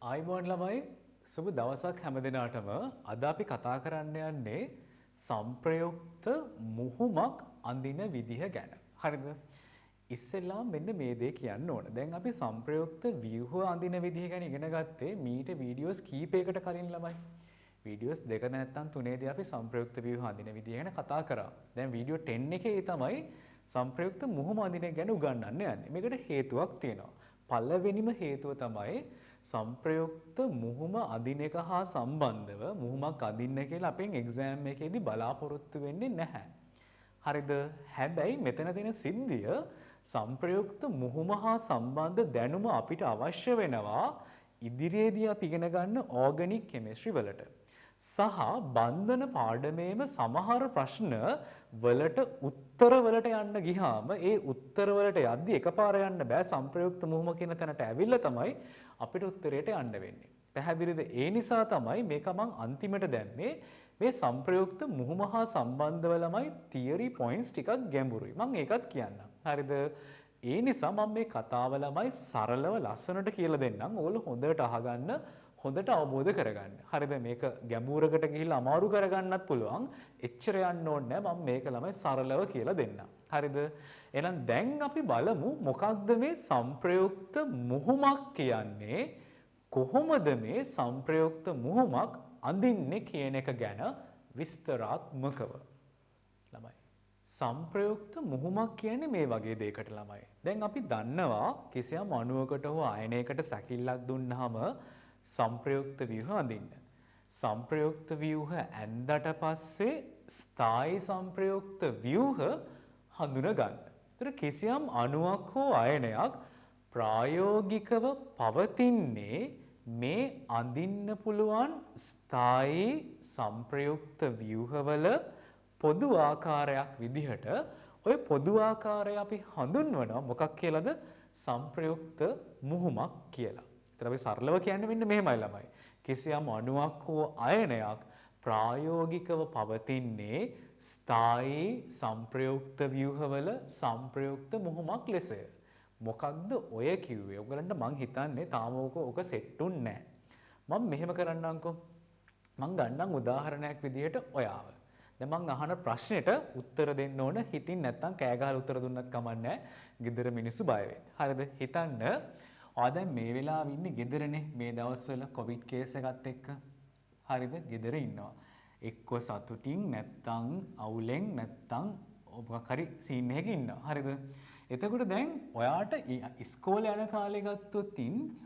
ආයිබෝන් ළමයි සුබ දවසක් හැමදිනාටම අද අපි කතා කරන්න යන්නේ සංප්‍රයුක්ත මුහුමක් අඳින විදිහ ගැන. හරිද? ඉස්සෙල්ලා මෙන්න මේ දේ කියන්න ඕන. දැන් අපි සංප්‍රයුක්ත ව්‍යුහ අඳින විදිහ ගැන ඉගෙන ගත්තේ මීට වීඩියෝස් කීපයකට කලින් ළමයි. වීඩියෝස් දෙක නැත්තම් තුනේදී අපි සංප්‍රයුක්ත ව්‍යුහ අඳින විදිහ ගැන කතා කරා. දැන් වීඩියෝ 10 එකේ තමයි සංප්‍රයුක්ත මුහුම අඳින ගැන උගන්වන්න යන්නේ. මේකට හේතුවක් තියෙනවා. පළවෙනිම හේතුව තමයි සංප්‍රයුක්ත මුහුම අදින එක හා සම්බන්ධව මුහුමක් අදින්න කියලා අපෙන් එක්සෑම් එකේදී බලාපොරොත්තු වෙන්නේ නැහැ. හරිද? හැබැයි මෙතන තියෙන සිද්ධිය සංප්‍රයුක්ත මුහුම හා සම්බන්ධ දැනුම අපිට අවශ්‍ය වෙනවා ඉදිරියේදී අපි ඉගෙන ගන්න ඕගනික් කෙමිස්ට්‍රි වලට. සහ බන්ධන පාඩමේම සමහර ප්‍රශ්න වලට උත්තර වලට යන්න ගියාම ඒ උත්තර වලට යද්දි එකපාර යන්න බෑ සංප්‍රයුක්ත මුහුම කියන තැනට ඇවිල්ලා තමයි අපිට උත්තරයට යන්න වෙන්නේ. පැහැදිලිද? ඒ නිසා තමයි මේක මම අන්තිමට දැම්මේ මේ සංප්‍රයුක්ත මුහුම හා සම්බන්ධව ළමයි තියරි පොයින්ට්ස් ටිකක් ගැඹුරුයි. මම ඒකත් කියන්නම්. හරිද? ඒ නිසා මම මේ කතාව ළමයි සරලව ලස්සනට කියලා දෙන්නම්. ඕගොල්ලෝ හොඳට අහගන්න, හොඳට අවබෝධ කරගන්න. හරිද? මේක ගැඹුරකට ගිහිල්ලා අමාරු කරගන්නත් පුළුවන්. එච්චර යන්න ඕනේ නැහැ. මම මේක ළමයි සරලව කියලා දෙන්නම්. හරිද? එහෙනම් දැන් අපි බලමු මොකක්ද මේ සංප්‍රයුක්ත මුහුමක් කියන්නේ? කොහොමද මේ සංප්‍රයුක්ත මුහුමක් අඳින්නේ කියන එක ගැන විස්තරාත්මකව. ළමයි සංප්‍රයුක්ත මුහුමක් කියන්නේ මේ වගේ දෙයකට ළමයි. දැන් අපි දන්නවා කිසියම් අණුවකට හෝ අයනයකට සැකිල්ලක් දුන්නාම සංප්‍රයුක්ත ව්‍යුහ අඳින්න. සංප්‍රයුක්ත ව්‍යුහ ඇඳට පස්සේ ස්ථායි සංප්‍රයුක්ත ව්‍යුහ හඳුන ගන්න. ඒතර කිසියම් අණුවක් හෝ අයනයක් ප්‍රායෝගිකව පවතින්නේ මේ අඳින්න පුළුවන් ස්ථායි සංප්‍රයුක්ත ව්‍යුහවල පොදු ආකාරයක් විදිහට. ඔය පොදු ආකාරය අපි හඳුන්වනවා මොකක් කියලාද? සංප්‍රයුක්ත මුහුමක් කියලා. ඒතර අපි සරලව කියන්නේ මෙන්න මෙහෙමයි ළමයි. කිසියම් අණුවක් හෝ අයනයක් ප්‍රායෝගිකව පවතින්නේ ස්ථායි සංප්‍රයුක්ත ව්‍යුහවල සංප්‍රයුක්ත මුහුමක් ලෙසය. මොකක්ද ඔය කිව්වේ? ඔයගලන්ට මං හිතන්නේ තාම ඕක සෙට්ුන්නේ නැහැ. මම මෙහෙම කරන්නම්කෝ. මං ගන්නම් උදාහරණයක් විදිහට ඔයාව. දැන් මං අහන ප්‍රශ්නෙට උත්තර දෙන්න ඕන. හිතින් නැත්තම් කෑ ගහලා උත්තර දුන්නත් කමක් නැහැ. ගෙදර මිනිස්සු බය වෙන්නේ. හරිද? හිතන්න ඔයා දැන් මේ වෙලාවෙ ඉන්නේ ගෙදරනේ. මේ දවස්වල කොවිඩ් කේස් එකත් එක්ක. හරිද? ගෙදර ඉන්නවා. එක්ක සතුටින් නැත්තම් අවුලෙන් නැත්තම් මොකක් හරි සීන් එකක ඉන්නවා. හරිද? එතකොට දැන් ඔයාට ඉස්කෝලේ යන කාලේ ගත්තොත්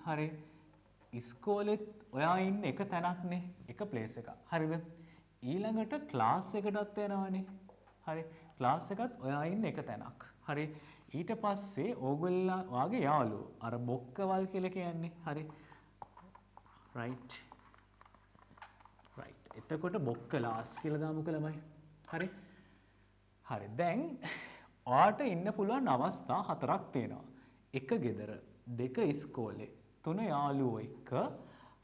හරි ඉස්කෝලෙත් ඔයා ඉන්නේ එක තැනක්නේ, එක ප්ලේස් එකක්. හරිද? ඊළඟට ක්ලාස් එකටත් යනවානේ. හරි. ක්ලාස් එකත් ඔයා ඉන්නේ එක තැනක්. හරි. ඊට පස්සේ ඕගොල්ලෝ වාගේ යාළුවෝ අර බොක්කවල් කියලා කියන්නේ. හරි. රයිට්. එතකොට බොක්කලාස් කියලා දාමුක ළමයි. හරි. හරි. දැන් ඔයාට ඉන්න පුළුවන් අවස්ථා හතරක් තියෙනවා. එක ගෙදර, දෙක ඉස්කෝලේ, තුන යාළුවෝ එක්ක,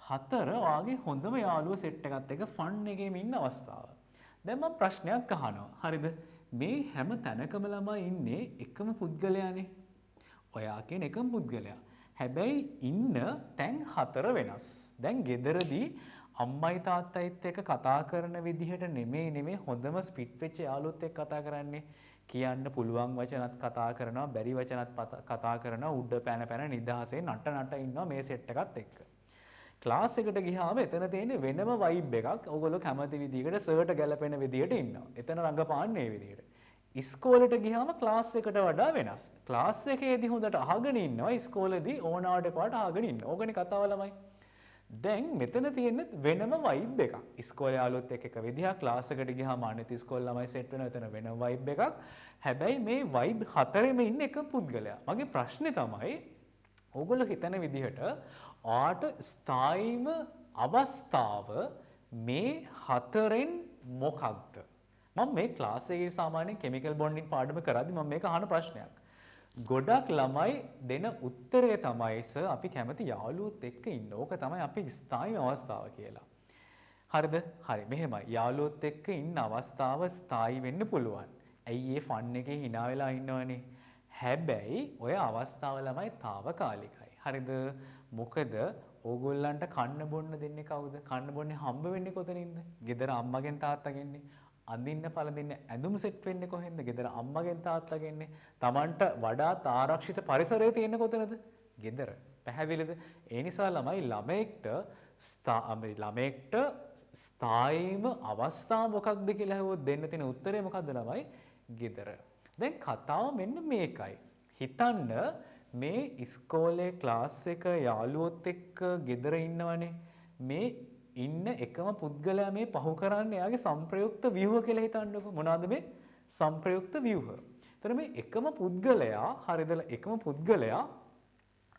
හතර ඔයාගේ හොඳම යාළුවෝ සෙට් එකත් එක්ක ෆන් එකේම ඉන්න අවස්ථාව. දැන් මම ප්‍රශ්නයක් අහනවා. හරිද? මේ හැම තැනකම ළමයි ඉන්නේ එකම පුද්ගලයානේ. ඔයා කියන එකම පුද්ගලයා. හැබැයි ඉන්න තැන් හතර වෙනස්. දැන් ගෙදරදී අම්මයි තාත්තයිත් එක්ක කතා කරන විදිහට නෙමෙයි හොඳම ස්පිට් වෙච්ච යාළුවොත් එක්ක කතා කරන්නේ. කියන්න පුළුවන් වචනත් කතා කරනවා, බැරි වචනත් කතා කරනවා, උඩ පැන නිදහසේ නට ඉන්නවා මේ සෙට් එකත් එක්ක. ක්ලාස් එකට ගියාම එතන තියෙන වෙනම වයිබ් එකක්. ඕගොල්ලෝ කැමති විදිහකට සර්ට ගැලපෙන විදිහට ඉන්නවා. එතන රඟපාන්නේ මේ විදිහට. ඉස්කෝලේට ගියාම ක්ලාස් එකට වඩා වෙනස්. ක්ලාස් එකේදී හොඳට අහගෙන ඉන්නවා, ඉස්කෝලේදී ඕනාවට පාට අහගෙන ඉන්නවා. ඕකනේ කතාව ළමයි. දැන් මෙතන තියෙන වෙනම වයිබ් එකක්. ඉස්කෝලේ යාළුවොත් එක්ක එක විදිහක්, ක්ලාස් එකට ගියාම අනිත් ඉස්කෝලේ ළමයි සෙට් වෙනවා. එතන වෙනම වයිබ් එකක්. හැබැයි මේ වයිබ් හතරෙම ඉන්නේ එක පුද්ගලයා. මගේ ප්‍රශ්නේ තමයි ඕගොල්ලෝ හිතන විදිහට ඔයාට ස්ථායීම අවස්ථාව මේ හතරෙන් මොකක්ද? මම මේ ක්ලාස් එකේ සාමාන්‍යයෙන් කෙමිකල් බොන්ඩින් පාඩම කරද්දි මම මේක අහන ප්‍රශ්නයක්. ගොඩක් ළමයි දෙන උත්තරය තමයි සර් අපි කැමති යාළුවොත් එක්ක ඉන්න. ඕක තමයි අපේ ස්ථායීම අවස්ථාව කියලා. හරිද? හරි. මෙහෙමයි. යාළුවොත් එක්ක ඉන්න අවස්ථාව ස්ථායී වෙන්න පුළුවන්. ඇයි ඒ ෆන් එකේ hina වෙලා ඉන්නවනේ. හැබැයි ඔය අවස්ථාව ළමයි తాවකාලිකයි. හරිද? මොකද ඕගොල්ලන්ට කන්න බොන්න දෙන්නේ කවුද? කන්න බොන්නේ හම්බ වෙන්නේ කොතනින්ද? ගෙදර අම්මගෙන් තාත්තගෙන්නේ. අඳින්න පළඳින්න ඇඳුම් සෙට් වෙන්නේ කොහෙන්ද? ගෙදර අම්මගෙන් තාත්තගෙන්නේ. Tamanට වඩාත් ආරක්ෂිත පරිසරය තියෙන්නේ කොතනද? ගෙදර. පැහැදිලිද? ඒ නිසා ළමයෙක්ට ස්ථායීම අවස්ථාව මොකක්ද කියලා අහුවොත් දෙන්න තියෙන උත්තරේ මොකද්ද ළමයි? ගෙදර. දැන් කතාව මෙන්න මේකයි. හිතන්න මේ ඉස්කෝලේ ක්ලාස් එක යාළුවොත් එක්ක ගෙදර ඉන්නවනේ. මේ ඉන්න එකම පුද්ගලයා මේ පහු කරන්නේ එයාගේ සංප්‍රයුක්ත ව්‍යුහ කියලා හිතන්නකො. මොනවාද මේ සංප්‍රයුක්ත ව්‍යුහ? එතන මේ එකම පුද්ගලයා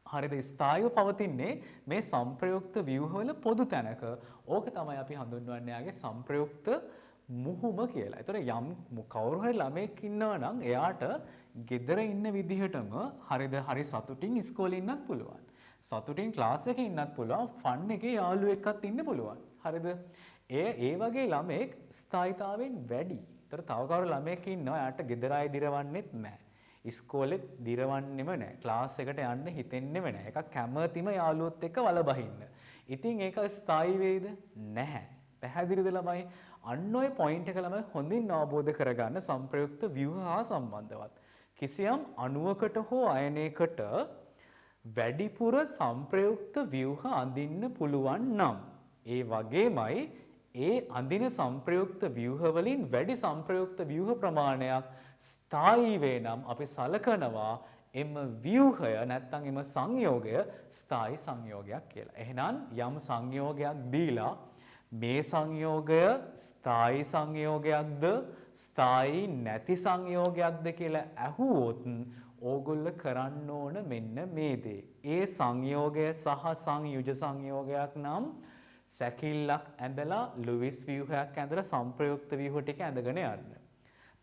හරිද ස්ථායීව පවතින්නේ මේ සංප්‍රයුක්ත ව්‍යුහවල පොදු තැනක. ඕක තමයි අපි හඳුන්වන්නේ යාගේ සංප්‍රයුක්ත මුහුම කියලා. ඒතර යම් කවුරු හරි ළමයෙක් ඉන්නවා නම් එයාට ගෙදර ඉන්න විදිහටම හරි සතුටින් ඉස්කෝලේ ඉන්නත් පුළුවන්. සතුටින් ක්ලාස් එකේ ඉන්නත් පුළුවන්. ෆන් එකේ යාළුවෙක් එක්කත් ඉන්න පුළුවන්. හරිද? ඒ වගේ ළමෙක් ස්ථායීතාවෙන් වැඩි. ඒතර තව කවුරු ළමයෙක් ඉන්නවා එයාට ගෙදර අය දිරවන්නෙත් නැහැ. ඉස්කෝලෙත් දිරවන්නෙම නැහැ. ක්ලාස් එකට යන්න හිතෙන්නෙම නැහැ. ඒක කැමතිම යාළුවොත් එක්ක වල බහින්න. ඉතින් ඒක ස්ථායී වෙයිද? නැහැ. පැහැදිලිද ළමයි? අන්න ඔය පොයින්ට් එක ළමයි හොඳින් අවබෝධ කරගන්න සංප්‍රයුක්ත ව්‍යුහ හා සම්බන්ධවත්. කිසියම් අණුවකට හෝ අයනයකට වැඩිපුර සංප්‍රයුක්ත ව්‍යුහ අඳින්න පුළුවන් නම් ඒ වගේමයි ඒ අඳින සංප්‍රයුක්ත ව්‍යුහ වලින් වැඩි සංප්‍රයුක්ත ව්‍යුහ ප්‍රමාණයක් ස්ථායී වේ නම් අපි සලකනවා එම ව්‍යුහය නැත්නම් එම සංයෝගය ස්ථායී සංයෝගයක් කියලා. එහෙනම් යම් සංයෝගයක් දීලා මේ සංයෝගය ස්ථායී සංයෝගයක්ද ස්ථායී නැති සංයෝගයක්ද කියලා අහුවොත් ඕගොල්ල කරන්න ඕන මෙන්න මේ දේ. ඒ සංයෝගය සහ සංයුජ සංයෝගයක් නම් සැකිල්ලක් ඇඳලා ලුයිස් ව්‍යුහයක් ඇඳලා සංප්‍රයුක්ත ව්‍යුහ ටික ඇඳගෙන යන්න.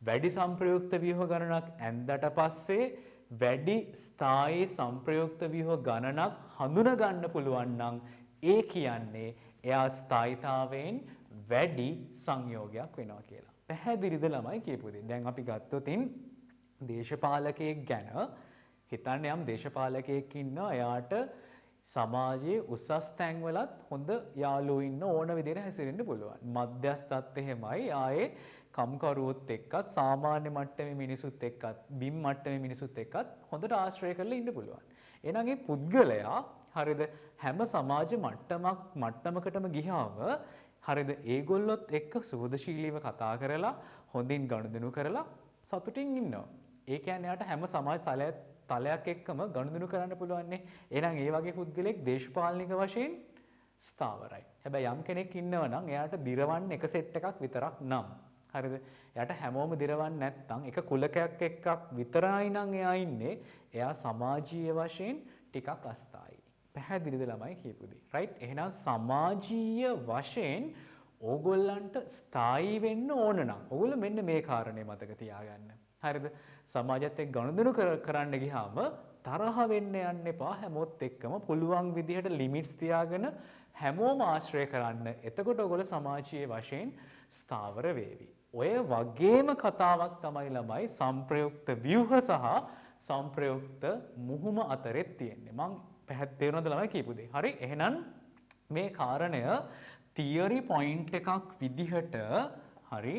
වැඩි සංප්‍රයුක්ත ව්‍යුහ ගණනක් ඇඳලා පස්සේ වැඩි ස්ථායී සංප්‍රයුක්ත ව්‍යුහ ගණනක් හඳුනා ගන්න පුළුවන් නම් ඒ කියන්නේ එයා ස්ථායීතාවයෙන් වැඩි සංයෝගයක් වෙනවා කියලා. පැහැදිලිද ළමයි කියපු දේ? දැන් අපි ගත්තොතින් දේශපාලකයෙක් ගැන හිතන්න යම් දේශපාලකයෙක් ඉන්නවා එයාට සමාජයේ උසස් තැන්වලත් හොඳ යාළුවෝ ඉන්න ඕන විදිහට හැසිරෙන්න පුළුවන්. මධ්‍යස්ථත් එහෙමයි ආයේ කම්කරුවොත් එක්කත් සාමාන්‍ය මට්ටමේ මිනිසුත් එක්කත් බිම් මට්ටමේ මිනිසුත් එක්කත් හොඳට ආශ්‍රය කරලා ඉන්න පුළුවන්. එහෙනම් මේ පුද්ගලයා හරිද හැම සමාජ මට්ටමකටම ගියාම හරිද ඒගොල්ලොත් එක්ක සුහදශීලීව කතා කරලා හොඳින් ගනුදෙනු කරලා සතුටින් ඉන්නවා. ඒ කියන්නේ යාට හැම සමාජ තලයක් එක්කම ගනුදෙනු කරන්න පුළුවන්. එහෙනම් ඒ වගේ පුද්ගලෙක් දේශපාලනික වශයෙන් ස්ථාවරයි. හැබැයි යම් කෙනෙක් ඉන්නවා නම් එයාට දිරවන්න එක සෙට් එකක් විතරක් නම් හරිද? එයාට හැමෝම දිරවන්න නැත්නම් එක කුලකයක් එක්කක් විතරයි නම් එයා ඉන්නේ. එයා සමාජීය වශයෙන් ටිකක් අස්ථායි. පැහැදිලිද ළමයි කියපු දේ? රයිට්? එහෙනම් සමාජීය වශයෙන් ඕගොල්ලන්ට ස්ථායී වෙන්න ඕන නම් ඕගොල්ලෝ මෙන්න මේ කාරණේ මතක තියාගන්න. හරිද? සමාජයත් එක්ක ගනුදෙනු කරන්න ගියාම තරහ වෙන්න යන්න එපා. හැමෝත් එක්කම පුළුවන් විදිහට ලිමිට්ස් තියාගෙන හැමෝම ආශ්‍රය කරන්න. එතකොට ඔයගොල්ලෝ සමාජීය වශයෙන් ස්ථාවර වේවි. ඔය වගේම කතාවක් තමයි ළමයි සංප්‍රයුක්ත ව්‍යුහ සහ සංප්‍රයුක්ත මුහුම අතරේ තියෙන්නේ. මම පැහැදිලිවද ළමයි කියපු දේ? හරි. එහෙනම් මේ කාරණය තියරි පොයින්ට් එකක් විදිහට හරි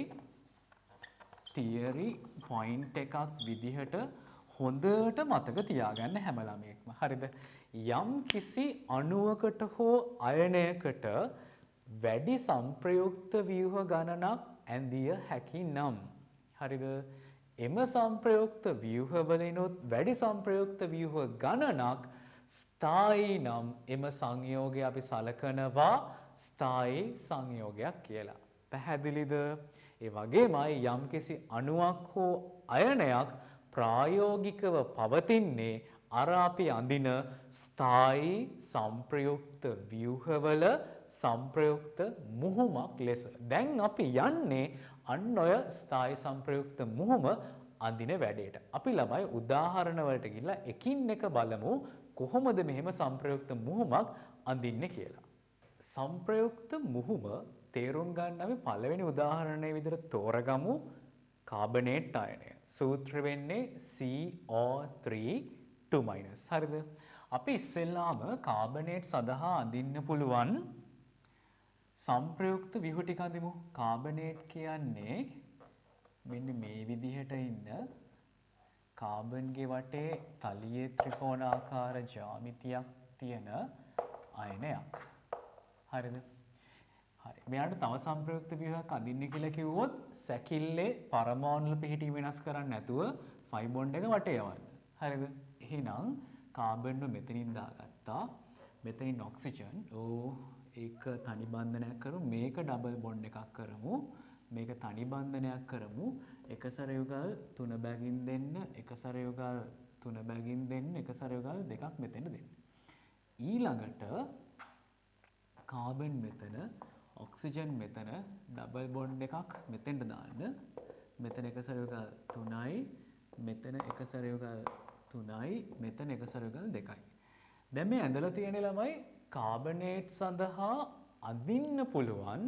තියරි පොයින්ට් එකක් විදිහට හොඳට මතක තියාගන්න හැම ළමයෙක්ම. හරිද? යම් කිසි අණුවකට හෝ අයනයකට වැඩි සංප්‍රයුක්ත ව්‍යුහ ගණනක් ඇඳිය හැකි නම් හරිද? එම සංප්‍රයුක්ත ව්‍යුහ වලිනුත් වැඩි සංප්‍රයුක්ත ව්‍යුහ ගණනක් ස්ථායී නම් එම සංයෝගය අපි සලකනවා ස්ථායී සංයෝගයක් කියලා. පැහැදිලිද? ඒ වගේමයි යම්කිසි අණුවක් හෝ අයනයක් ප්‍රායෝගිකව පවතින්නේ අර අපි අඳින ස්ථායී සංප්‍රයුක්ත ව්‍යුහවල සංප්‍රයුක්ත මුහුමක් ලෙස. දැන් අපි යන්නේ අන්න ඔය ස්ථායී සංප්‍රයුක්ත මුහුම අඳින වැඩේට. අපි ළමයි උදාහරණ වලට ගිහිල්ලා එකින් එක බලමු කොහොමද මෙහෙම සංප්‍රයුක්ත මුහුමක් අඳින්නේ කියලා. සංප්‍රයුක්ත මුහුම තේරුම් ගන්න අපි පළවෙනි උදාහරණය විදිහට තෝරගමු කාබනේට් අයනය. සූත්‍ර වෙන්නේ CO3 2-. හරිද? අපි ඉස්සෙල්ලාම කාබනේට් සඳහා අඳින්න පුළුවන් සංප්‍රයුක්ත ව්‍යුහ ටික අඳිමු. කාබනේට් කියන්නේ මෙන්න මේ විදිහට ඉන්න කාබන්ගේ වටේ තලියේ ත්‍රිකෝණාකාර ජ්‍යාමිතියක් තියෙන අයනයක්. හරිද? හරි. මෙයාට තව සංප්‍රයුක්ත ව්‍යුහයක් අඳින්න කියලා කිව්වොත් සැකිල්ලේ පරමාණු වල පිහිටීම වෙනස් කරන්නේ නැතුව ෆයි බොන්ඩ් එක වටේ යවන්න. හරිද? එහෙනම් කාබන්ව මෙතනින් දාගත්තා. මෙතනින් ඔක්සිජන්. ඒක තනි බන්ධනයක් කරමු. මේක ඩබල් බොන්ඩ් එකක් කරමු. මේක තනි බන්ධනයක් කරමු. එක සැර යුගල් 3 බැගින් දෙන්න, එක සැර යුගල් 3 බැගින් දෙන්න, එක සැර යුගල් දෙකක් මෙතෙන්ට දෙන්න. ඊළඟට කාබන් මෙතන, ඔක්සිජන් මෙතන, ඩබල් බොන්ඩ් එකක් මෙතෙන්ට දාන්න. මෙතන එක සැර යුගල් 3යි, මෙතන එක සැර යුගල් 3යි, මෙතන එක සැර යුගල් 2යි. දැන් මේ ඇඳලා තියෙන ළමයි කාබනේට් සඳහා අඳින්න පුළුවන්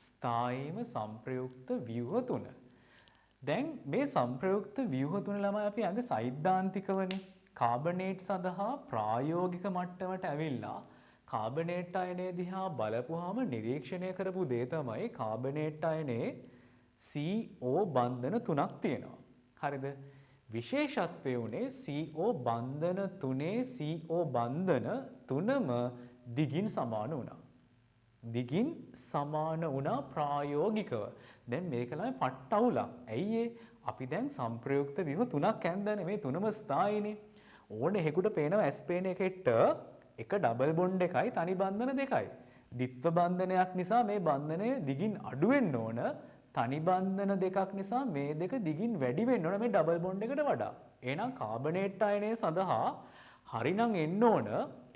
ස්ථායීම සංප්‍රයුක්ත ව්‍යුහ තුන. දැන් මේ සංප්‍රයුක්ත ව්‍යුහ තුන ළමයි අපි අද සෛද්ධාන්තිකවනේ. කාබනේට් සඳහා ප්‍රායෝගික මට්ටමට ඇවිල්ලා කාබනේට් අයනය දිහා බලපුවාම නිරීක්ෂණය කරපු දේ තමයි කාබනේට් අයනයේ CO බන්ධන තුනක් තියෙනවා. හරිද? විශේෂත්වය උනේ CO බන්ධන තුනේ CO බන්ධන තුනම දිගින් සමාන වුණා. දිගින් සමාන වුණා ප්‍රායෝගිකව. දැන් මේක ළමයි පට්ට අවුලක්. ඇයි අපි දැන් සංප්‍රයුක්ත ව්‍යුහ තුනක් ඇඳන්නේ. මේ තුනම ස්ථායීනේ. ඕනේ හේකුට පේනවා ඇස් පේන එකෙට එක ඩබල් බොන්ඩ් එකයි තනි බන්ධන දෙකයි. ද්විත්ව බන්ධනයක් නිසා මේ බන්ධනය දිගින් අඩු වෙන්න ඕන. තනි බන්ධන දෙකක් නිසා මේ දෙක දිගින් වැඩි වෙන්න ඕන මේ ඩබල් බොන්ඩ් එකට වඩා. එහෙනම් කාබනේට් අයනය සඳහා හරිනම් එන්න ඕන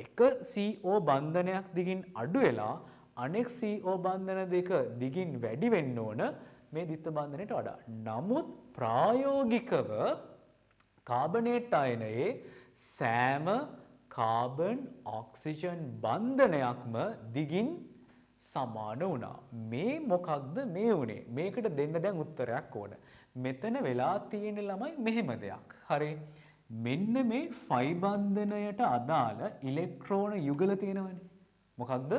එක CO බන්ධනයක් දිගින් අඩු වෙලා අනෙක් CO බන්ධන දෙක දිගින් වැඩි වෙන්න ඕන මේ ද්විත්ව බන්ධනයට වඩා. නමුත් ප්‍රායෝගිකව කාබනේට් අයනයේ සෑම කාබන් ඔක්සිජන් බන්ධනයක්ම දිගින් සමාන වුණා. මේ මොකක්ද මේ වුනේ? මේකට දෙන්න දැන් උත්තරයක් ඕන. මෙතන වෙලා තියෙන ළමයි මෙහෙම දෙයක්. හරි. මෙන්න මේ ෆයි බන්ධනයට අදාළ ඉලෙක්ට්‍රෝන යුගල තියෙනවනේ. මොකක්ද?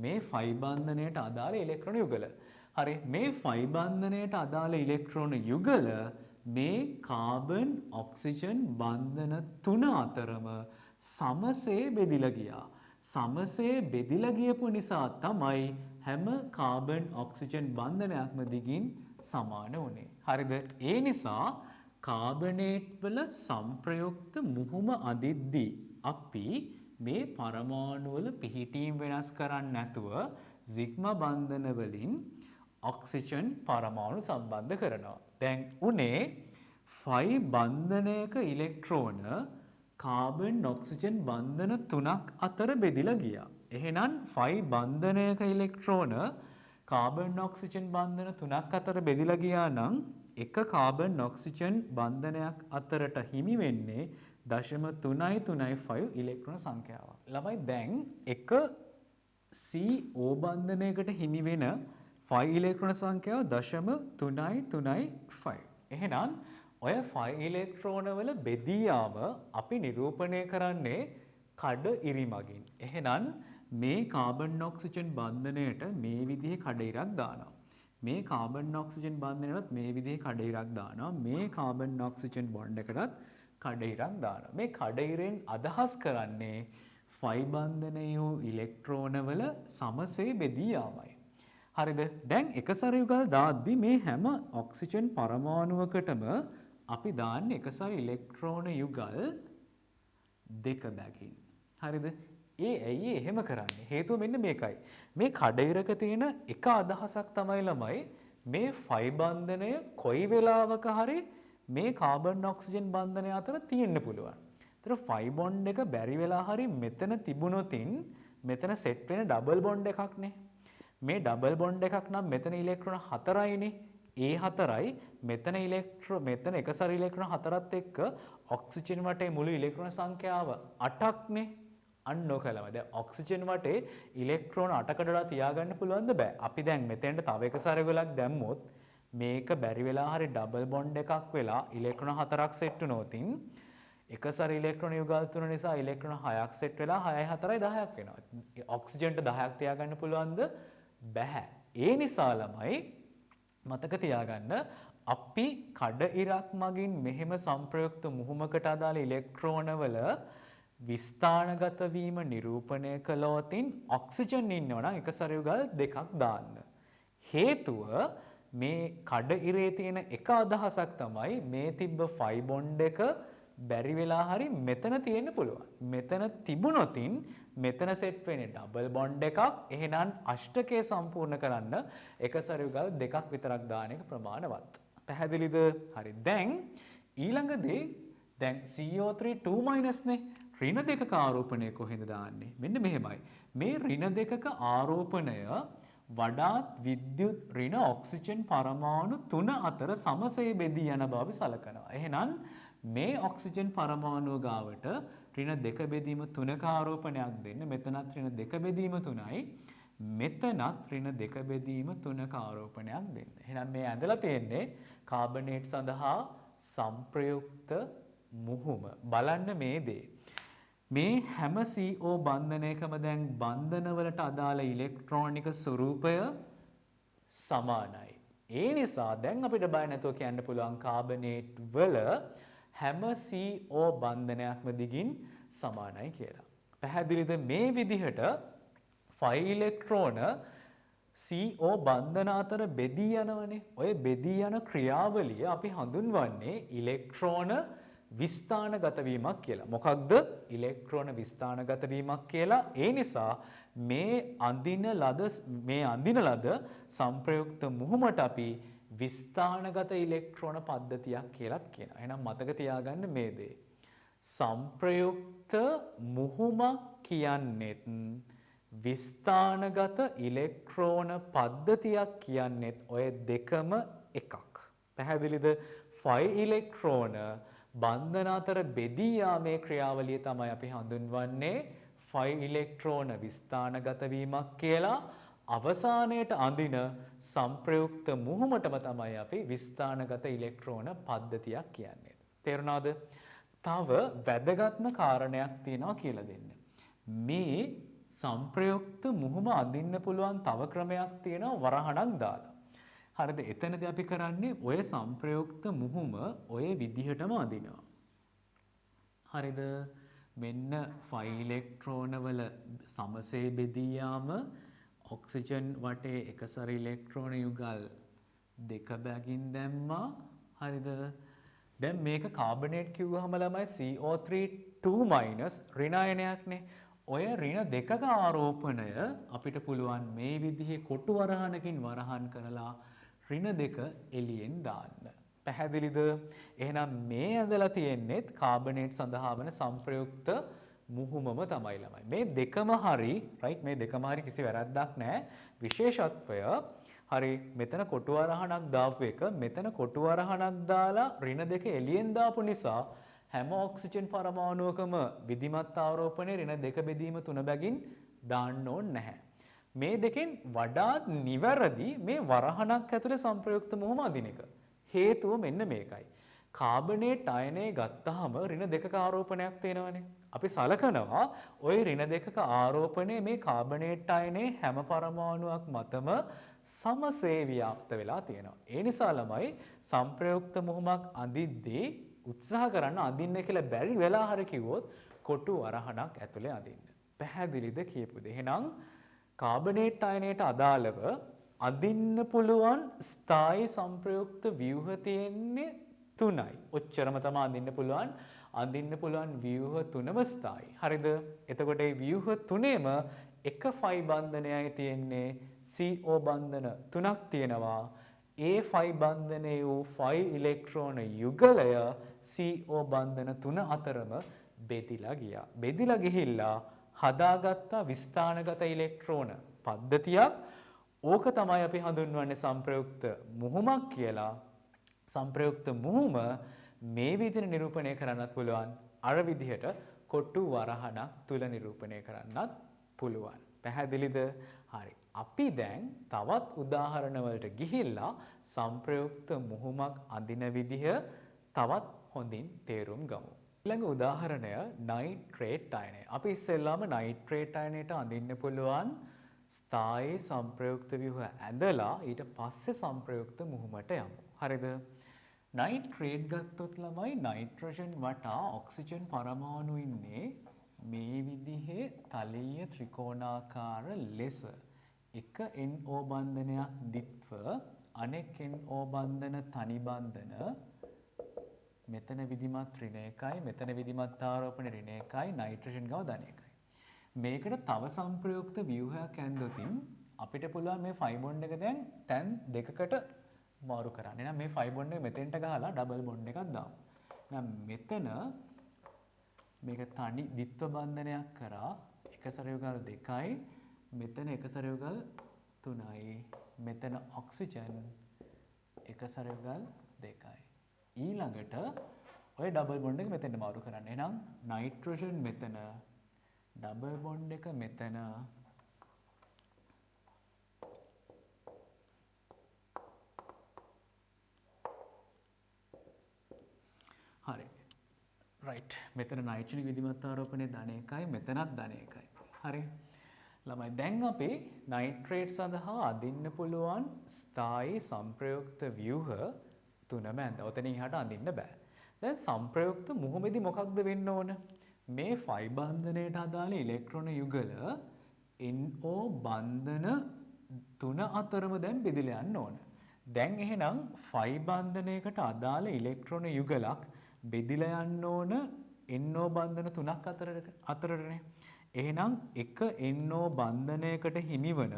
මේ ෆයි බන්ධනයට අදාළ ඉලෙක්ට්‍රෝන යුගල. හරි. මේ ෆයි බන්ධනයට අදාළ ඉලෙක්ට්‍රෝන යුගල මේ කාබන් ඔක්සිජන් බන්ධන තුන අතරම සමසේ බෙදිලා ගියා. සමසේ බෙදිලා ගියපු නිසා තමයි හැම කාබන් ඔක්සිජන් බන්ධනයක්ම දිගින් සමාන වුනේ. හරිද? ඒ නිසා කාබනේට් වල සංප්‍රයුක්ත මුහුම අඳිද්දී අපි මේ පරමාණු වල පිහිටීම් වෙනස් කරන්නේ නැතුව සිග්මා බන්ධන වලින් ඔක්සිජන් පරමාණු සම්බන්ධ කරනවා. දැන් උනේ ෆයි බන්ධනයක ඉලෙක්ට්‍රෝන කාබන් ඔක්සිජන් බන්ධන තුනක් අතර බෙදිලා ගියා. එහෙනම් ෆයි බන්ධනයක ඉලෙක්ට්‍රෝන කාබන් ඔක්සිජන් බන්ධන තුනක් අතර බෙදිලා ගියා නම් එක කාබන් ඔක්සිජන් බන්ධනයක් අතරට හිමි වෙන්නේ 0.335 ඉලෙක්ට්‍රෝන සංඛ්‍යාවක්. ළමයි දැන් එක CO බන්ධනයකට හිමි වෙන ෆයි ඉලෙක්ට්‍රෝන සංඛ්‍යාව 0.335. එහෙනම් ඔය ෆයි ඉලෙක්ට්‍රෝන වල බෙදියාම අපි නිරූපණය කරන්නේ කඩ ඉරි මගින්. එහෙනම් මේ කාබන් ඔක්සිජන් බන්ධනයට මේ විදිහේ කඩ ඉරක් දානවා. මේ කාබන් ඔක්සිජන් බන්ධනයටත් මේ විදිහේ කඩ ඉරක් දානවා. මේ කාබන් ඔක්සිජන් බොන්ඩ් එකටත් කඩ ඉරක් දානවා. මේ කඩ ඉරෙන් අදහස් කරන්නේ ෆයි බන්ධනයේ ඉලෙක්ට්‍රෝන වල සමසේ බෙදී යාමයි. හරිද? දැන් එක සැර යුගල් දාද්දි මේ හැම ඔක්සිජන් පරමාණුවකටම අපි දාන්නේ එක සැර ඉලෙක්ට්‍රෝන යුගල් දෙක බැගින්. හරිද? ඇයි එහෙම කරන්නේ? හේතුව මෙන්න මේකයි. මේ කඩ ඉරක තියෙන එක අදහසක් තමයි ළමයි මේ ෆයි බන්ධනය කොයි වෙලාවක හරි මේ කාබන් ඔක්සිජන් බන්ධනය අතර තියෙන්න පුළුවන්. ඒතර ෆයි බොන්ඩ් එක බැරි වෙලා හරි මෙතන තිබුණොතින් මෙතන සෙට් වෙන ඩබල් බොන්ඩ් එකක්නේ. මේ ඩබල් බොන්ඩ් එකක් නම් මෙතන ඉලෙක්ට්‍රෝන 4යිනේ. ඒ 4යි මෙතන මෙතන එක සැර ඉලෙක්ට්‍රෝන 4ත් එක්ක ඔක්සිජන් වටේ මුළු ඉලෙක්ට්‍රෝන සංඛ්‍යාව 8ක්නේ. අන්න ඔකලම. දැන් ඔක්සිජන් වටේ ඉලෙක්ට්‍රෝන 8කට වඩා තියාගන්න පුළුවන්ද? බෑ. අපි දැන් මෙතෙන්ට තව එක සැර යුගලක් දැම්මොත් මේක බැරි වෙලා හරි ඩබල් බොන්ඩ් එකක් වෙලා ඉලෙක්ට්‍රෝන 4ක් සෙට් වුණොතින් එක සැර ඉලෙක්ට්‍රෝන යුගල් තුන නිසා ඉලෙක්ට්‍රෝන 6ක් සෙට් වෙලා 6යි 4යි 10ක් වෙනවා. ඔක්සිජන්ට 10ක් තියාගන්න පුළුවන්ද? බැහැ. ඒ නිසා ළමයි මතක තියාගන්න අපි කඩ ඉරක් මගින් මෙහෙම සංප්‍රයුක්ත මුහුමකට අදාළ ඉලෙක්ට්‍රෝන වල විස්ථානගත වීම නිරූපණය කළොතින් ඔක්සිජන් ඉන්නවා නම් එක සැර යුගල් දෙකක් දාන්න. හේතුව මේ කඩ ඉරේ තියෙන එක අදහසක් තමයි මේ තිබ්බ ෆයි බොන්ඩ් එක බැරි වෙලා හරි මෙතන තියෙන්න පුළුවන්. මෙතන තිබුණොතින් මෙතන සෙට් වෙන්නේ ඩබල් බොන්ඩ් එකක්. එහෙනම් අෂ්ටකය සම්පූර්ණ කරන්න එක සැර යුගල් දෙකක් විතරක් දාන එක ප්‍රමාණවත්. පැහැදිලිද? හරි. දැන් ඊළඟ දේ දැන් CO3 2- නේ. ඍණ දෙකක ආරෝපණය කොහෙන්ද දාන්නේ? මෙන්න මෙහෙමයි. මේ ඍණ දෙකක ආරෝපණය වඩාත් විද්‍යුත් ඍණ ඔක්සිජන් පරමාණු 3 අතර සමසේ බෙදී යන බව සලකනවා. එහෙනම් මේ ඔක්සිජන් පරමාණුව ගාවට ඍණ 2 බෙදීම 3ක ආරෝපණයක් දෙන්න. මෙතනත් ඍණ 2 බෙදීම 3යි. මෙතනත් ඍණ 2 බෙදීම 3ක ආරෝපණයක් දෙන්න. එහෙනම් මේ ඇඳලා තියෙන්නේ කාබනේට් සඳහා සංප්‍රයුක්ත මුහුම. බලන්න මේ දේ. මේ හැම CO බන්ධනයකම දැන් බන්ධනවලට අදාළ ඉලෙක්ට්‍රෝනික ස්වරූපය සමානයි. ඒ නිසා දැන් අපිට බය නැතුව කියන්න පුළුවන් කාබනේට් වල හැම CO බන්ධනයක්ම දිගින් සමානයි කියලා. පැහැදිලිද? මේ විදිහට ෆයි ඉලෙක්ට්‍රෝන CO බන්ධන අතර බෙදී යනවනේ. ඔය බෙදී යන ක්‍රියාවලිය අපි හඳුන්වන්නේ ඉලෙක්ට්‍රෝන විස්ථානගත වීමක් කියලා. මොකක්ද ඉලෙක්ට්‍රෝන විස්ථානගත වීමක් කියලා? ඒ නිසා මේ අඳින ලද සංප්‍රයුක්ත මුහුමට අපි විස්ථානගත ඉලෙක්ට්‍රෝන පද්ධතියක් කියලා කියනවා. එහෙනම් මතක තියාගන්න මේ දේ. සංප්‍රයුක්ත මුහුමක් කියන්නේත් විස්ථානගත ඉලෙක්ට්‍රෝන පද්ධතියක් කියන්නේත් ඔය දෙකම එකක්. පැහැදිලිද? ෆයි ඉලෙක්ට්‍රෝන බන්ධන අතර බෙදී යාමේ ක්‍රියාවලිය තමයි අපි හඳුන්වන්නේ ෆයි ඉලෙක්ට්‍රෝන විස්ථානගත වීමක් කියලා. අවසානයේට අඳින සංප්‍රයුක්ත මුහුමටම තමයි අපි විස්ථානගත ඉලෙක්ට්‍රෝන පද්ධතියක් කියන්නේ. තේරුණාද? තව වැදගත්ම කාරණයක් තියෙනවා කියලා දෙන්න. මේ සංප්‍රයුක්ත මුහුම අඳින්න පුළුවන් තව ක්‍රමයක් තියෙනවා වරහණක් දාලා. හරිද? එතනදී අපි කරන්නේ ඔය සංප්‍රයුක්ත මුහුම ඔය විදිහටම අඳිනවා. හරිද? මෙන්න ෆයි ඉලෙක්ට්‍රෝන වල සමසේ බෙදී යාම ඔක්සිජන් වටේ එක සැර ඉලෙක්ට්‍රෝන යුගල් දෙක බැගින් දැම්මා. හරිද? දැන් මේක කාබනේට් කිව්වහම ළමයි CO3 2- ඍණ අයනයක්නේ. ඔය ඍණ දෙකක ආරෝපණය අපිට පුළුවන් මේ විදිහේ කොටු වරහනකින් වරහන් කරලා ඍණ දෙක එළියෙන් දාන්න. පැහැදිලිද? එහෙනම් මේ ඇඳලා තියෙන්නේ කාබනේට් සඳහා වන සංප්‍රයුක්ත මුහුමම තමයි ළමයි. මේ දෙකම හරි රයිට් මේ දෙකම හරි කිසි වැරද්දක් නැහැ. විශේෂත්වය හරි මෙතන කොටු වරහණක් දාපු එක මෙතන කොටු වරහණක් දාලා ඍණ දෙක එළියෙන් දාපු නිසා හැම ඔක්සිජන් පරමාණුවකම විධිමත් ආරෝපණය ඍණ දෙක බෙදීම 3 බැගින් දාන්න ඕනේ නැහැ. මේ දෙකෙන් වඩාත් නිවැරදි මේ වරහණක් ඇතුලේ සංප්‍රයුක්ත මුහුම අදින එක. හේතුව මෙන්න මේකයි. කාබනේට් අයනය ගත්තාම ඍණ දෙකක ආරෝපණයක් තියෙනවනේ. අපි සලකනවා ওই ඍණ දෙකක ආරෝපණය මේ කාබනේට් අයනයේ හැම පරමාණුවක් මතම සමසේ ව්‍යාප්ත වෙලා තියෙනවා. ඒ නිසා ළමයි සංප්‍රයුක්ත මුහුමක් අඳිද්දී උත්සාහ කරන්න අඳින්න කියලා බැරි වෙලා හරි කිව්වොත් කොටු වරහණක් ඇතුලේ අඳින්න. පැහැදිලිද කියපු දේ? එහෙනම් කාබනේට් අයනයට අදාළව අඳින්න පුළුවන් ස්ථායි සංප්‍රයුක්ත ව්‍යුහ තියෙන්නේ 3යි. ඔච්චරම තමයි අඳින්න පුළුවන්. අඳින්න පුළුවන් ව්‍යුහ 3ම ස්ථායි. හරිද? එතකොට මේ ව්‍යුහ 3ෙම එක ෆයි බන්ධනයයි තියෙන්නේ. CO බන්ධන 3ක් තියෙනවා. ඒ ෆයි බන්ධනයේ වූ ෆයි ඉලෙක්ට්‍රෝන යුගලය CO බන්ධන 3 අතරම බෙදිලා ගියා. බෙදිලා ගිහිල්ලා හදාගත්ත විස්ථානගත ඉලෙක්ට්‍රෝන පද්ධතියක්. ඕක තමයි අපි හඳුන්වන්නේ සංප්‍රයුක්ත මුහුමක් කියලා. සංප්‍රයුක්ත මුහුම මේ විදිහට නිරූපණය කරන්නත් පුළුවන්. අර විදිහට කොටු වරහණක් තුල නිරූපණය කරන්නත් පුළුවන්. පැහැදිලිද? හරි. අපි දැන් තවත් උදාහරණ වලට ගිහිල්ලා සංප්‍රයුක්ත මුහුමක් අඳින විදිහ තවත් හොඳින් තේරුම් ගමු. ඊළඟ උදාහරණය නයිට්‍රේට් අයනය. අපි ඉස්සෙල්ලාම නයිට්‍රේට් අයනයට අඳින්න පුළුවන් ස්ථායි සංප්‍රයුක්ත ව්‍යුහ ඇඳලා ඊට පස්සේ සංප්‍රයුක්ත මුහුමට යමු. හරිද? නයිට්‍රේට් ගත්තොත් ළමයි නයිට්‍රජන් වටා ඔක්සිජන් පරමාණු ඉන්නේ මේ විදිහේ තලීය ත්‍රිකෝණාකාර ලෙස. එක NO බන්ධනයක් දිත්ව අනෙක් NO බන්ධන තනි බන්ධන මෙතන විධිමත් ඍණ එකයි මෙතන විධිමත් ආරෝපණ ඍණ එකයි නයිට්‍රජන් ගාව ධන එකයි. මේකට තව සංප්‍රයුක්ත ව්‍යුහයක් ඇන්දොතින් අපිට පුළුවන් මේ ෆයි බොන්ඩ් එක දැන් තැන් දෙකකට මාරු කරන්න. එහෙනම් මේ ෆයි බොන්ඩ් එක මෙතෙන්ට ගහලා ඩබල් බොන්ඩ් එකක් දාමු. එහෙනම් මෙතන මේක තනි ද්විත්ව බන්ධනයක් කරා එක සරයුගල් 2යි මෙතන එක සරයුගල් 3යි මෙතන ඔක්සිජන් එක සරයුගල් 2යි. ඊළඟට ඔය ඩබල් බොන්ඩ් එක මෙතෙන්ට මාරු කරන්න. එහෙනම් නයිට්‍රජන් මෙතන ඩබල් බොන්ඩ් එක මෙතන හරි රයිට් මෙතන නයිට්‍රජන් විධිමත් ආරෝපණය ධන එකයි මෙතනත් ධන එකයි. හරි ළමයි දැන් අපි නයිට්‍රේට් සඳහා අඳින්න පුළුවන් ස්ථායි සංප්‍රයුක්ත ව්‍යුහ තුනම ඇඳ. ඔතනින් එහාට අඳින්න බෑ. දැන් සංප්‍රයුක්ත මුහුමේදී මොකක්ද වෙන්න ඕන? මේ ෆයි බන්ධනයට අදාළ ඉලෙක්ට්‍රෝන යුගල NO බන්ධන තුන අතරම දැන් බෙදලා යන්න ඕන. දැන් එහෙනම් ෆයි බන්ධනයකට අදාළ ඉලෙක්ට්‍රෝන යුගලක් බෙදලා යන්න ඕන NO බන්ධන තුනක් අතරටනේ. එහෙනම් එක NO බන්ධනයකට හිමිවන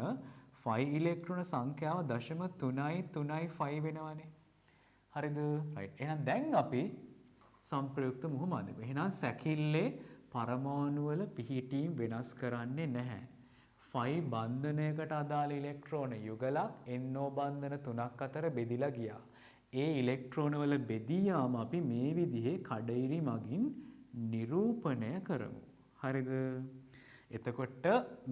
ෆයි ඉලෙක්ට්‍රෝන සංඛ්‍යාව 0.335 වෙනවනේ. හරිද? රයිට්. එහෙනම් දැන් අපි සංප්‍රයුක්ත මුහුම අඳිමු. එහෙනම් සැකිල්ලේ පරමාණු වල පිහිටීම් වෙනස් කරන්නේ නැහැ. ෆයි බන්ධනයකට අදාළ ඉලෙක්ට්‍රෝන යුගලක් NO බන්ධන තුනක් අතර බෙදිලා ගියා. ඒ ඉලෙක්ට්‍රෝන වල බෙදී යාම අපි මේ විදිහේ කඩයිරි මගින් නිරූපණය කරමු. හරිද? එතකොට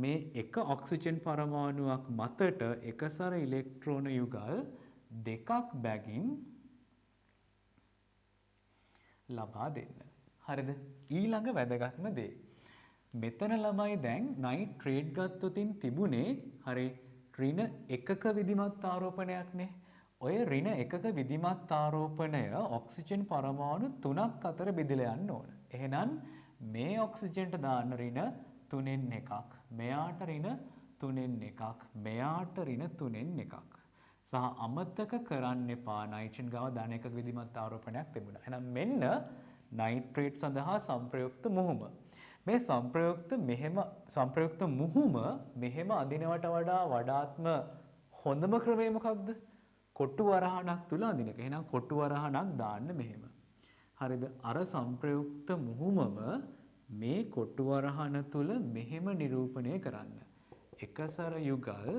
මේ එක ඔක්සිජන් පරමාණුවක් මතට එකසර ඉලෙක්ට්‍රෝන යුගල් දෙකක් බැගින් ලබා දෙන්න. හරිද? ඊළඟ වැදගත්ම දේ. මෙතන ළමයි දැන් නයිට්‍රේට් ගත්තොතින් තිබුණේ හරි ඍණ එකක විධිමත් ආරෝපණයක්නේ. ඔය ඍණ එකක විධිමත් ආරෝපණය ඔක්සිජන් පරමාණු 3ක් අතර බෙදලා යන්න ඕන. එහෙනම් මේ ඔක්සිජන්ට දාන්න ඍණ 3න් එකක්. මෙයාට ඍණ 3න් එකක්. මෙයාට ඍණ 3න් එකක්. සහ අමතක කරන්න එපා නයිට්‍රජන් ගාව ධන එකක විධිමත් ආරෝපණයක් තිබුණා. එහෙනම් මෙන්න නයිට්‍රේට් සඳහා සංප්‍රයුක්ත මුහුම. මේ සංප්‍රයුක්ත මුහුම මෙහෙම අඳිනවට වඩා වඩාත්ම හොඳම ක්‍රමය මොකක්ද? කොටු වරහණක් තුල අඳින එක. එහෙනම් කොටු වරහණක් දාන්න මෙහෙම. හරිද? අර සංප්‍රයුක්ත මුහුමම මේ කොටු වරහණ තුල මෙහෙම නිරූපණය කරන්න. එකසර යුගල්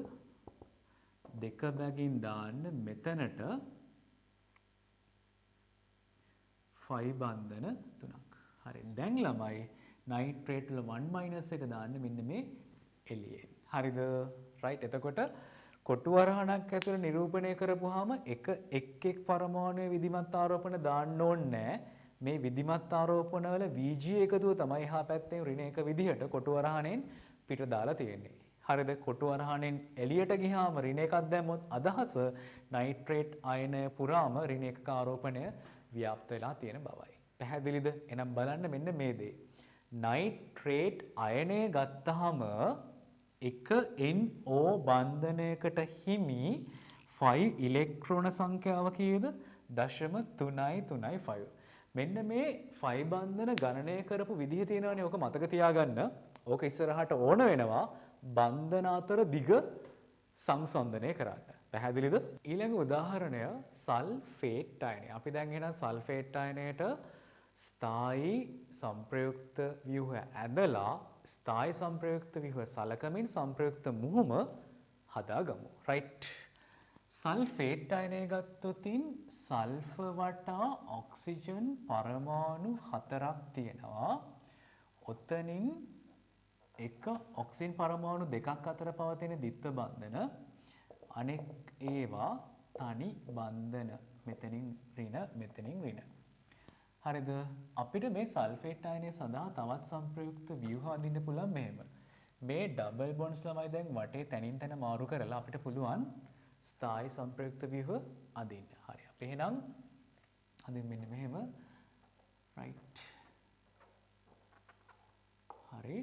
දෙක බැගින් දාන්න මෙතනට ෆයි බන්ධන තුනක්. හරි. දැන් ළමයි නයිට්‍රේට් වල 1 එක දාන්න මෙන්න මේ එළියෙන්. හරිද? රයිට්. එතකොට කොටු වරහණක් ඇතුළේ නිරූපණය කරපුවාම එක් පරමාණුවේ විධිමත් ආරෝපණ දාන්න ඕනේ නැහැ. මේ විධිමත් ආරෝපණ වල VG එකතුව තමයි එහා පැත්තෙන් ඍණ එක විදිහට කොටු වරහණෙන් පිට දාලා තියෙන්නේ. හරිද? කොටු වරහණෙන් එළියට ගියාම ඍණ එකක් දැම්මොත් අදහස නයිට්‍රේට් අයනය පුරාම ඍණ එකක ආරෝපණය ව්‍යාප්ත වෙලා තියෙන බවයි. පැහැදිලිද? එහෙනම් බලන්න මෙන්න මේ දේ. නයිට්‍රේට් අයනය ගත්තාම එක NO බන්ධනයකට හිමි ෆයි ඉලෙක්ට්‍රෝන සංඛ්‍යාව කීයද? 0.335. මෙන්න මේ ෆයි බන්ධන ගණනය කරපු විදිහ තියෙනවානේ. ඕක මතක තියාගන්න. ඕක ඉස්සරහට ඕන වෙනවා බන්ධන අතර දිග සංසන්දනය කරන්න. පැහැදිලිද? ඊළඟ උදාහරණය සල්ෆේට් අයනය. අපි දැන් එහෙනම් සල්ෆේට් අයනයට ස්ථායි සංප්‍රයුක්ත ව්‍යුහ ඇඳලා ස්ථායි සංප්‍රයුක්ත ව්‍යුහ සලකමින් සංප්‍රයුක්ත මුහුම හදාගමු. රයිට්. සල්ෆේට් අයනය ගත්තොතින් සල්ෆර් වටා ඔක්සිජන් පරමාණු 4ක් තියෙනවා. ඔතනින් එක ඔක්සිජන් පරමාණු දෙකක් අතර පවතින ද්විත්ව බන්ධන අනෙක් ඒවා තනි බන්ධන. මෙතනින් ඍණ මෙතනින් ඍණ. හරිද? අපිට මේ සල්ෆේට් අයනය සඳහා තවත් සංප්‍රයුක්ත ව්‍යුහ අඳින්න පුළුවන් මෙහෙම. මේ ඩබල් බොන්ඩ්ස් ළමයි දැන් වටේ තනින් තන මාරු කරලා අපිට පුළුවන් ස්ථායි සංප්‍රයුක්ත ව්‍යුහ අඳින්න. හරි. අපි එහෙනම් අඳින්න මෙන්න මෙහෙම. right. හරි.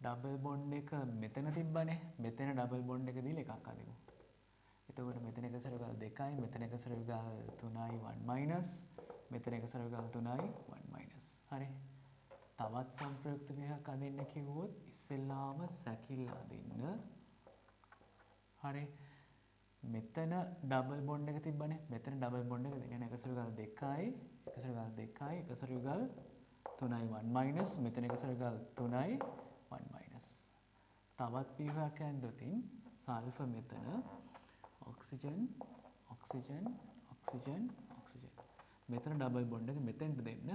ඩබල් බොන්ඩ් එක මෙතන තිබ්බනේ. මෙතන ඩබල් බොන්ඩ් එක දීලා එකක් අදිමු. එතකොට මෙතන එක සරගල් 2යි මෙතන එක සරගල් 3යි 1 මයිනස් මෙතන එක සරගල් 3යි 1 මයිනස්. හරි. තවත් සංප්‍රයුක්ත ව්‍යුහයක් අදින්න කිව්වොත් ඉස්සෙල්ලාම සැකිල්ල අදින්න. හරි. මෙතන ඩබල් බොන්ඩ් එක තිබ්බනේ. මෙතන ඩබල් බොන්ඩ් එක දෙන එක සරගල් 2යි එක සරගල් 2යි එක සරගල් 3යි 1 මයිනස් මෙතන එක සරගල් 3යි 1 මයිනස්. තවත් ව්‍යුහයක් ඇන්දොතින් සල්ෆර් මෙතන ඔක්සිජන් ඔක්සිජන් ඔක්සිජන් ඔක්සිජන් මෙතන ඩබල් බොන්ඩ් එක මෙතෙන්ට දෙන්න.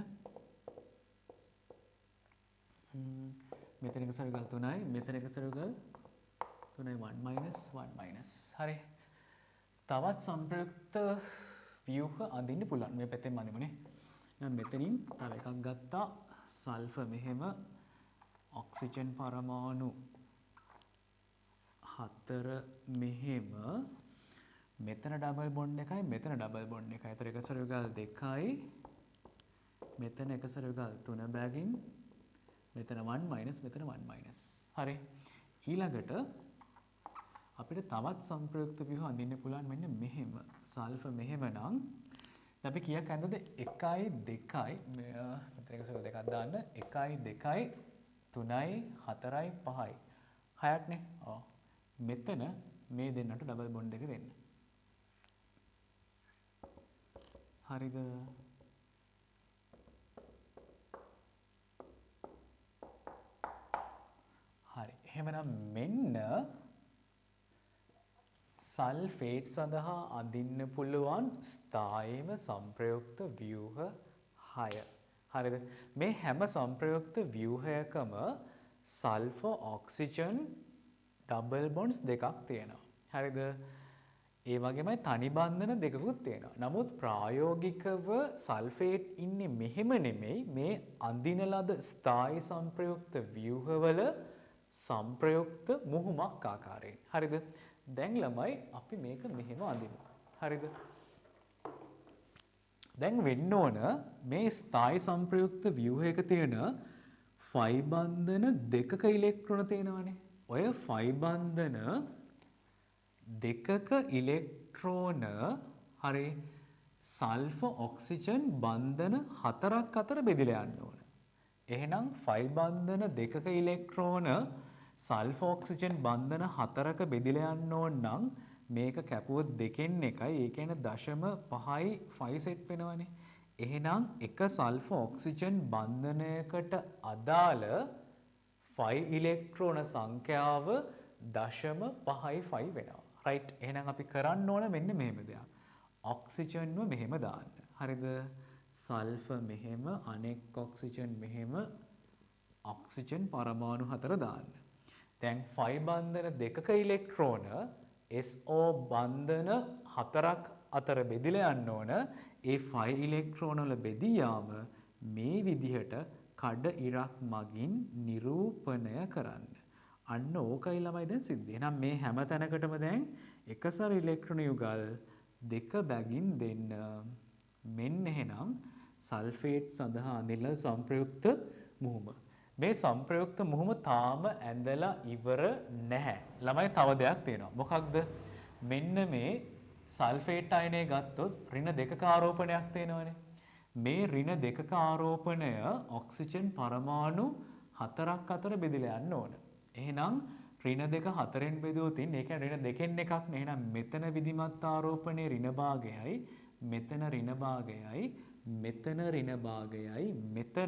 මෙතන එක සරගල් 3යි මෙතන එක සරගල් 3යි 1 මයිනස් 1 මයිනස්. හරි. තවත් සංප්‍රයුක්ත ව්‍යුහ අඳින්න පුළුවන්. මේ පැත්තෙන් අඳිමුනේ. දැන් මෙතනින් තව එකක් ගත්තා. සල්ෆර් මෙහෙම ඔක්සිජන් පරමාණු 4 මෙහෙම මෙතන ඩබල් බොන්ඩ් එකයි මෙතන ඩබල් බොන්ඩ් එකයි. ඒතර එක සරගල් 2යි මෙතන එක සරගල් 3 බැගින් මෙතන 1 මයිනස් මෙතන 1 මයිනස්. හරි. ඊළඟට අපිට තවත් සංප්‍රයුක්ත ව්‍යුහ අඳින්න පුළුවන් මෙන්න මෙහෙම. සල්ෆර් මෙහෙම නම් අපි කීයක් ඇඳද 1යි 2යි මෙතන එක සරගල් 2ක් දාන්න 1යි 2යි 3යි 4යි 5යි 6ක් නේ. ඔව්. මෙතන මේ දෙන්නට ඩබල් බොන්ඩ් එක දෙන්න. හරිද? හරි. එහෙමනම් මෙන්න සල්ෆේට් සඳහා අඳින්න පුළුවන් ස්ථායීව සංප්‍රයුක්ත ව්‍යුහ 6. හරිද? මේ හැම සංප්‍රයුක්ත ව්‍යුහයකම සල්ෆර් ඔක්සිජන් ඩබල් බොන්ඩ්ස් දෙකක් තියෙනවා. හරිද? ඒ වගේමයි තනි බන්ධන දෙකකුත් තියෙනවා. නමුත් ප්‍රායෝගිකව සල්ෆේට් ඉන්නේ මෙහෙම නෙමෙයි මේ අඳින ලද ස්ථායි සංප්‍රයුක්ත ව්‍යුහවල සංප්‍රයුක්ත මුහුමක් ආකාරයෙන්. හරිද? දැන් ළමයි අපි මේක මෙහෙම අඳිමු. හරිද? දැන් වෙන්න ඕන මේ ස්ථායි සංප්‍රයුක්ත ව්‍යුහයක තියෙන ෆයි බන්ධන දෙකක ඉලෙක්ට්‍රෝන තියෙනවානේ. ඔය ෆයි බන්ධන දෙකක ඉලෙක්ට්‍රෝන හරි සල්ෆර් ඔක්සිජන් බන්ධන 4ක් අතර බෙදලා යන්න ඕන. එහෙනම් ෆයි බන්ධන දෙකක ඉලෙක්ට්‍රෝන සල්ෆර් ඔක්සිජන් බන්ධන 4ක බෙදලා යන්න ඕන නම් මේක කැපුවොත් දෙකෙන් එකයි. ඒ කියන්නේ 0.5යි 5 සෙට් වෙනවනේ. එහෙනම් එක සල්ෆර් ඔක්සිජන් බන්ධනයකට අදාළ ෆයි ඉලෙක්ට්‍රෝන සංඛ්‍යාව 0.5යි 5 වෙනවා. රයිට්. එහෙනම් අපි කරන්න ඕන මෙන්න මෙහෙම දෙයක්. ඔක්සිජන්ව මෙහෙම දාන්න. හරිද? සල්ෆර් මෙහෙම අනෙක් ඔක්සිජන් මෙහෙම ඔක්සිජන් පරමාණු 4 දාන්න. දැන් ෆයි බන්ධන දෙකක ඉලෙක්ට්‍රෝන SO බන්ධන 4ක් අතර බෙදලා යන්න ඕන. ඒ ෆයි ඉලෙක්ට්‍රෝන වල බෙදී යාම මේ විදිහට කඩ ඉරක් මගින් නිරූපණය කරන්න. අන්න ඕකයි ළමයි දැන් සිද්ධ. එහෙනම් මේ හැම තැනකටම දැන් එකසර ඉලෙක්ට්‍රෝන යුගල් දෙක බැගින් දෙන්න. මෙන්න එහෙනම් සල්ෆේට් සඳහා අඳින සංප්‍රයුක්ත මුහුම. මේ සංප්‍රයුක්ත මුහුම තාම ඇඳලා ඉවර නැහැ. ළමයි තව දෙයක් තියෙනවා. මොකක්ද? මෙන්න මේ සල්ෆේට් අයනය ගත්තොත් ඍණ දෙකක ආරෝපණයක් තියෙනවනේ. මේ ඍණ දෙකක ආරෝපණය ඔක්සිජන් පරමාණු 4ක් අතර බෙදලා යන්න ඕන. එහෙනම් ඍණ දෙක 4ෙන් බෙදුවොත් ඒ කියන්නේ ඍණ දෙකෙන් එකක් නේ. එහෙනම් මෙතන විධිමත් ආරෝපණයේ ඍණ භාගයයි මෙතන ඍණ භාගයයි මෙතන ඍණ භාගයයි මෙතනත්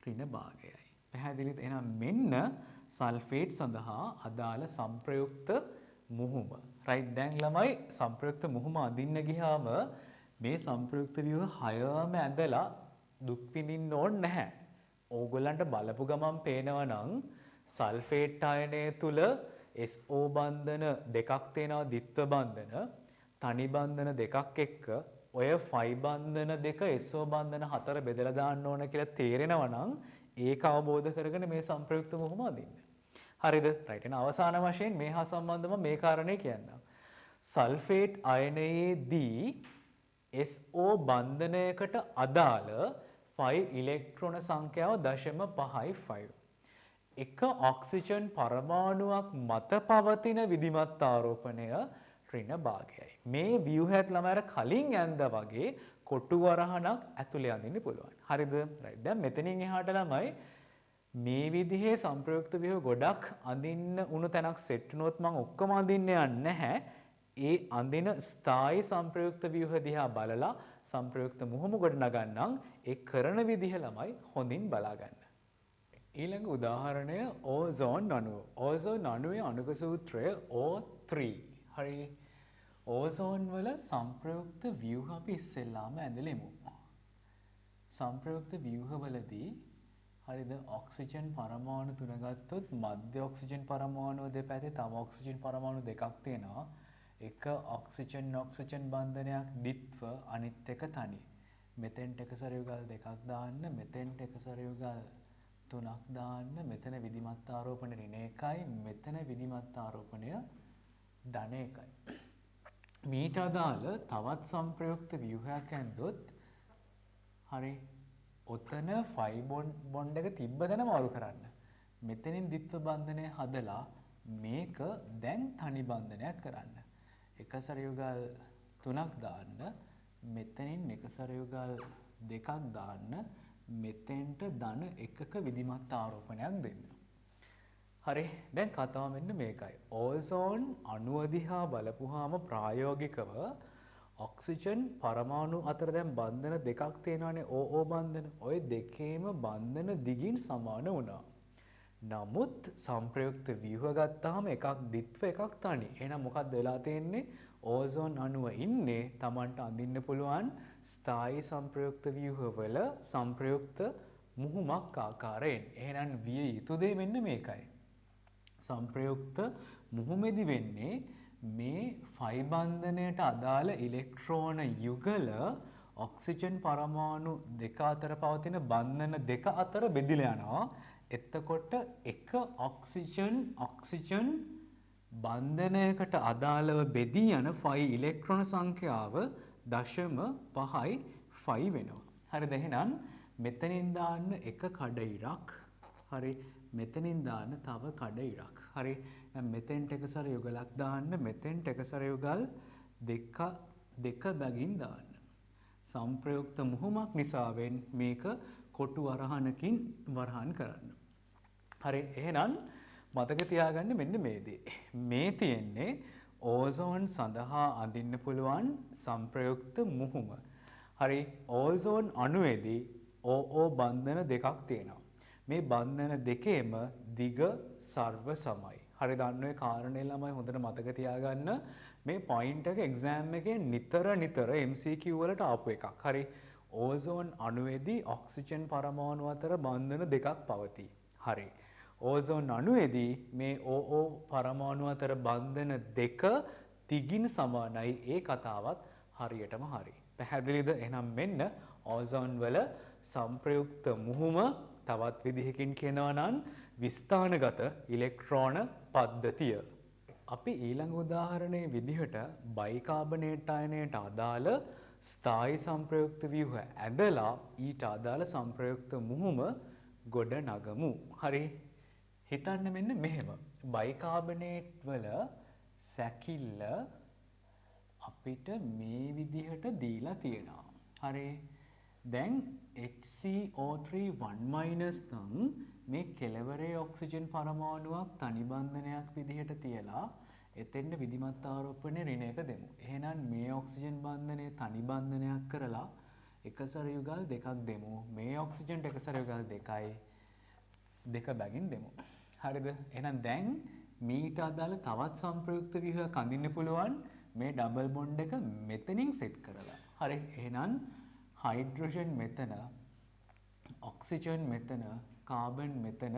ඍණ භාගයයි. පැහැදිලිද? එහෙනම් මෙන්න සල්ෆේට් සඳහා අදාළ සංප්‍රයුක්ත මුහුම. රයිට්. දැන් ළමයි සංප්‍රයුක්ත මුහුම අඳින්න ගියාම මේ සංප්‍රයුක්ත ව්‍යුහ 6ම ඇඳලා දුක් විඳින්න ඕනේ නැහැ. ඕගොල්ලන්ට බලපු ගමන් පේනවා නම් සල්ෆේට් අයනය තුල SO බන්ධන දෙකක් තියෙනවා, ද්විත්ව බන්ධන. තනි බන්ධන දෙකක් එක්ක ඔය ෆයි බන්ධන දෙක SO බන්ධන 4 බෙදලා දාන්න ඕන කියලා තේරෙනවා නම් ඒක අවබෝධ කරගෙන මේ සංප්‍රයුක්ත මුහුම අදින්න. හරිද? රයිට්. එහෙනම් අවසාන වශයෙන් මේ හා සම්බන්ධව මේ කාරණේ කියන්නම්. සල්ෆේට් අයනයේදී SO බන්ධනයකට අදාළ 5 ඉලෙක්ට්‍රෝන සංඛ්‍යාව 0.55. එක ඔක්සිජන් පරමාණුවක් මත පවතින විධිමත් ආරෝපණය ඍණ භාගයයි. මේ ව්‍යුහයත් ළමයාට කලින් ඇඳ වගේ කොටු වරහණක් ඇතුලේ අඳින්න පුළුවන්. හරිද? රයිට්. දැන් මෙතනින් එහාට ළමයි මේ විදිහේ සංප්‍රයුක්ත ව්‍යුහ ගොඩක් අඳින්න උණු තැනක් සෙට් වුණොත් මම ඔක්කොම අඳින්න යන්නේ නැහැ. ඒ අඳින ස්ථායි සංප්‍රයුක්ත ව්‍යුහ දිහා බලලා සංප්‍රයුක්ත මුහුම ගොඩ නගන්නම් ඒ කරන විදිහ ළමයි හොඳින් බලා ගන්න. ඊළඟ උදාහරණය ඕසෝන් අණුව. ඕසෝන් අණුවේ අණුක සූත්‍රය O3. හරි. ඕසෝන් වල සංප්‍රයුක්ත ව්‍යුහ අපි ඉස්සෙල්ලාම ඇඳලෙමු. සංප්‍රයුක්ත ව්‍යුහවලදී හරිද ඔක්සිජන් පරමාණු තුන ගත්තොත් මධ්‍ය ඔක්සිජන් පරමාණු දෙපැත්තේ තව ඔක්සිජන් පරමාණු දෙකක් තියෙනවා. එක ඔක්සිජන් ඔක්සිජන් බන්ධනයක් දිත්ව අනිත් එක තනි. මෙතෙන්ට එක සරයුගල් දෙකක් දාන්න, මෙතෙන්ට එක සරයුගල් තුනක් දාන්න. මෙතන විධිමත් ආරෝපණය ඍණ 1යි, මෙතන විධිමත් ආරෝපණය ධන 1යි. මීට අදාළ තවත් සංප්‍රයුක්ත ව්‍යුහයක් ඇන්දොත් හරි ඔතන ෆයි බොන්ඩ් එක තිබ්බ තැන මාරු කරන්න. මෙතනින් ද්විත්ව බන්ධනය හදලා මේක දැන් තනි බන්ධනයක් කරන්න. එක සරයුගල් 3ක් දාන්න, මෙතනින් එක සරයුගල් 2ක් දාන්න, මෙතෙන්ට ධන 1ක විධිමත් ආරෝපණයක් දෙන්න. හරි. දැන් කතාව මෙන්න මේකයි. ඕසෝන් අණුව දිහා බලපුවාම ප්‍රායෝගිකව ඔක්සිජන් පරමාණු අතර දැන් බන්ධන දෙකක් තියෙනවානේ OO බන්ධන. ওই දෙකේම බන්ධන දිගින් සමාන වුණා. නමුත් සංප්‍රයුක්ත ව්‍යුහ ගත්තාම එකක් ද්විත්ව එකක් තනි. එහෙනම් මොකක්ද වෙලා තියෙන්නේ? ඕසෝන් අණුව ඉන්නේ Tamanට අඳින්න පුළුවන් ස්ථායි සංප්‍රයුක්ත ව්‍යුහවල සංප්‍රයුක්ත මුහුමක් ආකාරයෙන්. එහෙනම් විය යුතු දේ මෙන්න මේකයි. සංප්‍රයුක්ත මුහුමේදී වෙන්නේ මේ ෆයි බන්ධනයට අදාළ ඉලෙක්ට්‍රෝන යුගල ඔක්සිජන් පරමාණු දෙක අතර පවතින බන්ධන දෙක අතර බෙදිලා යනවා. එතකොට එක ඔක්සිජන් බන්ධනයකට අදාළව බෙදී යන ෆයි ඉලෙක්ට්‍රෝන සංඛ්‍යාව 0.5යි ෆයි වෙනවා. හරිද? එහෙනම් මෙතනින් දාන්න එක කඩ ඉරක්. හරි. මෙතනින් දාන්න තව කඩ ඉරක්. හරි. දැන් මෙතෙන්ට එක සැර යුගලක් දාන්න, මෙතෙන්ට එක සැර යුගල් දෙක බැගින් දාන්න. සංප්‍රයුක්ත මුහුමක් නිසාවෙන් මේක කොටු වරහණකින් වරහන් කරන්න. හරි. එහෙනම් මතක තියාගන්න මෙන්න මේ දේ. මේ තියෙන්නේ ඕසෝන් සඳහා අඳින්න පුළුවන් සංප්‍රයුක්ත මුහුම. හරි. ඕසෝන් අණුවේදී OO බන්ධන දෙකක් තියෙනවා. මේ බන්ධන දෙකේම දිග සර්ව සමයි. හරි. දන්න ඔය කාරණේ ළමයි හොඳට මතක තියාගන්න. මේ පොයින්ට් එක එක්සෑම් එකේ නිතර MCQ වලට ආපු එකක්. හරි. ඕසෝන් අණුවේදී ඔක්සිජන් පරමාණු අතර බන්ධන දෙකක් පවතී. හරි. ඕසෝන් අණුවේදී මේ OO පරමාණු අතර බන්ධන දෙක දිගින් සමානයි. ඒ කතාවත් හරියටම හරි. පැහැදිලිද? එහෙනම් මෙන්න ඕසෝන් වල සංප්‍රයුක්ත මුහුම තවත් විදිහකින් කියනවා නම් විස්ථානගත ඉලෙක්ට්‍රෝන පද්ධතිය. අපි ඊළඟ උදාහරණයේ විදිහට බයිකාබනේට් අයනයට අදාළ ස්ථායි සංප්‍රයුක්ත ව්‍යුහ ඇඳලා ඊට අදාළ සංප්‍රයුක්ත මුහුම ගොඩ නගමු. හරි. හිතන්න මෙන්න මෙහෙම. බයිකාබනේට් වල සැකිල්ල අපිට මේ විදිහට දීලා තියෙනවා. හරි. දැන් HCO3 නම් මේ කෙළවරේ ඔක්සිජන් පරමාණුවක් තනි බන්ධනයක් විදිහට තියලා එතෙන්ට විධිමත් ආරෝපණය ඍණ 1 දෙමු. එහෙනම් මේ ඔක්සිජන් බන්ධනය තනි බන්ධනයක් කරලා එක සැර යුගල් දෙකක් දෙමු. මේ ඔක්සිජන්ට එක සැර යුගල් දෙකයි දෙක බැගින් දෙමු. හරිද? එහෙනම් දැන් මීට අදාළ තවත් සංප්‍රයුක්ත ව්‍යුහයක් අඳින්න පුළුවන් මේ ඩබල් බොන්ඩ් එක මෙතනින් සෙට් කරලා. හරි. එහෙනම් හයිඩ්‍රජන් මෙතන, ඔක්සිජන් මෙතන, කාබන් මෙතන,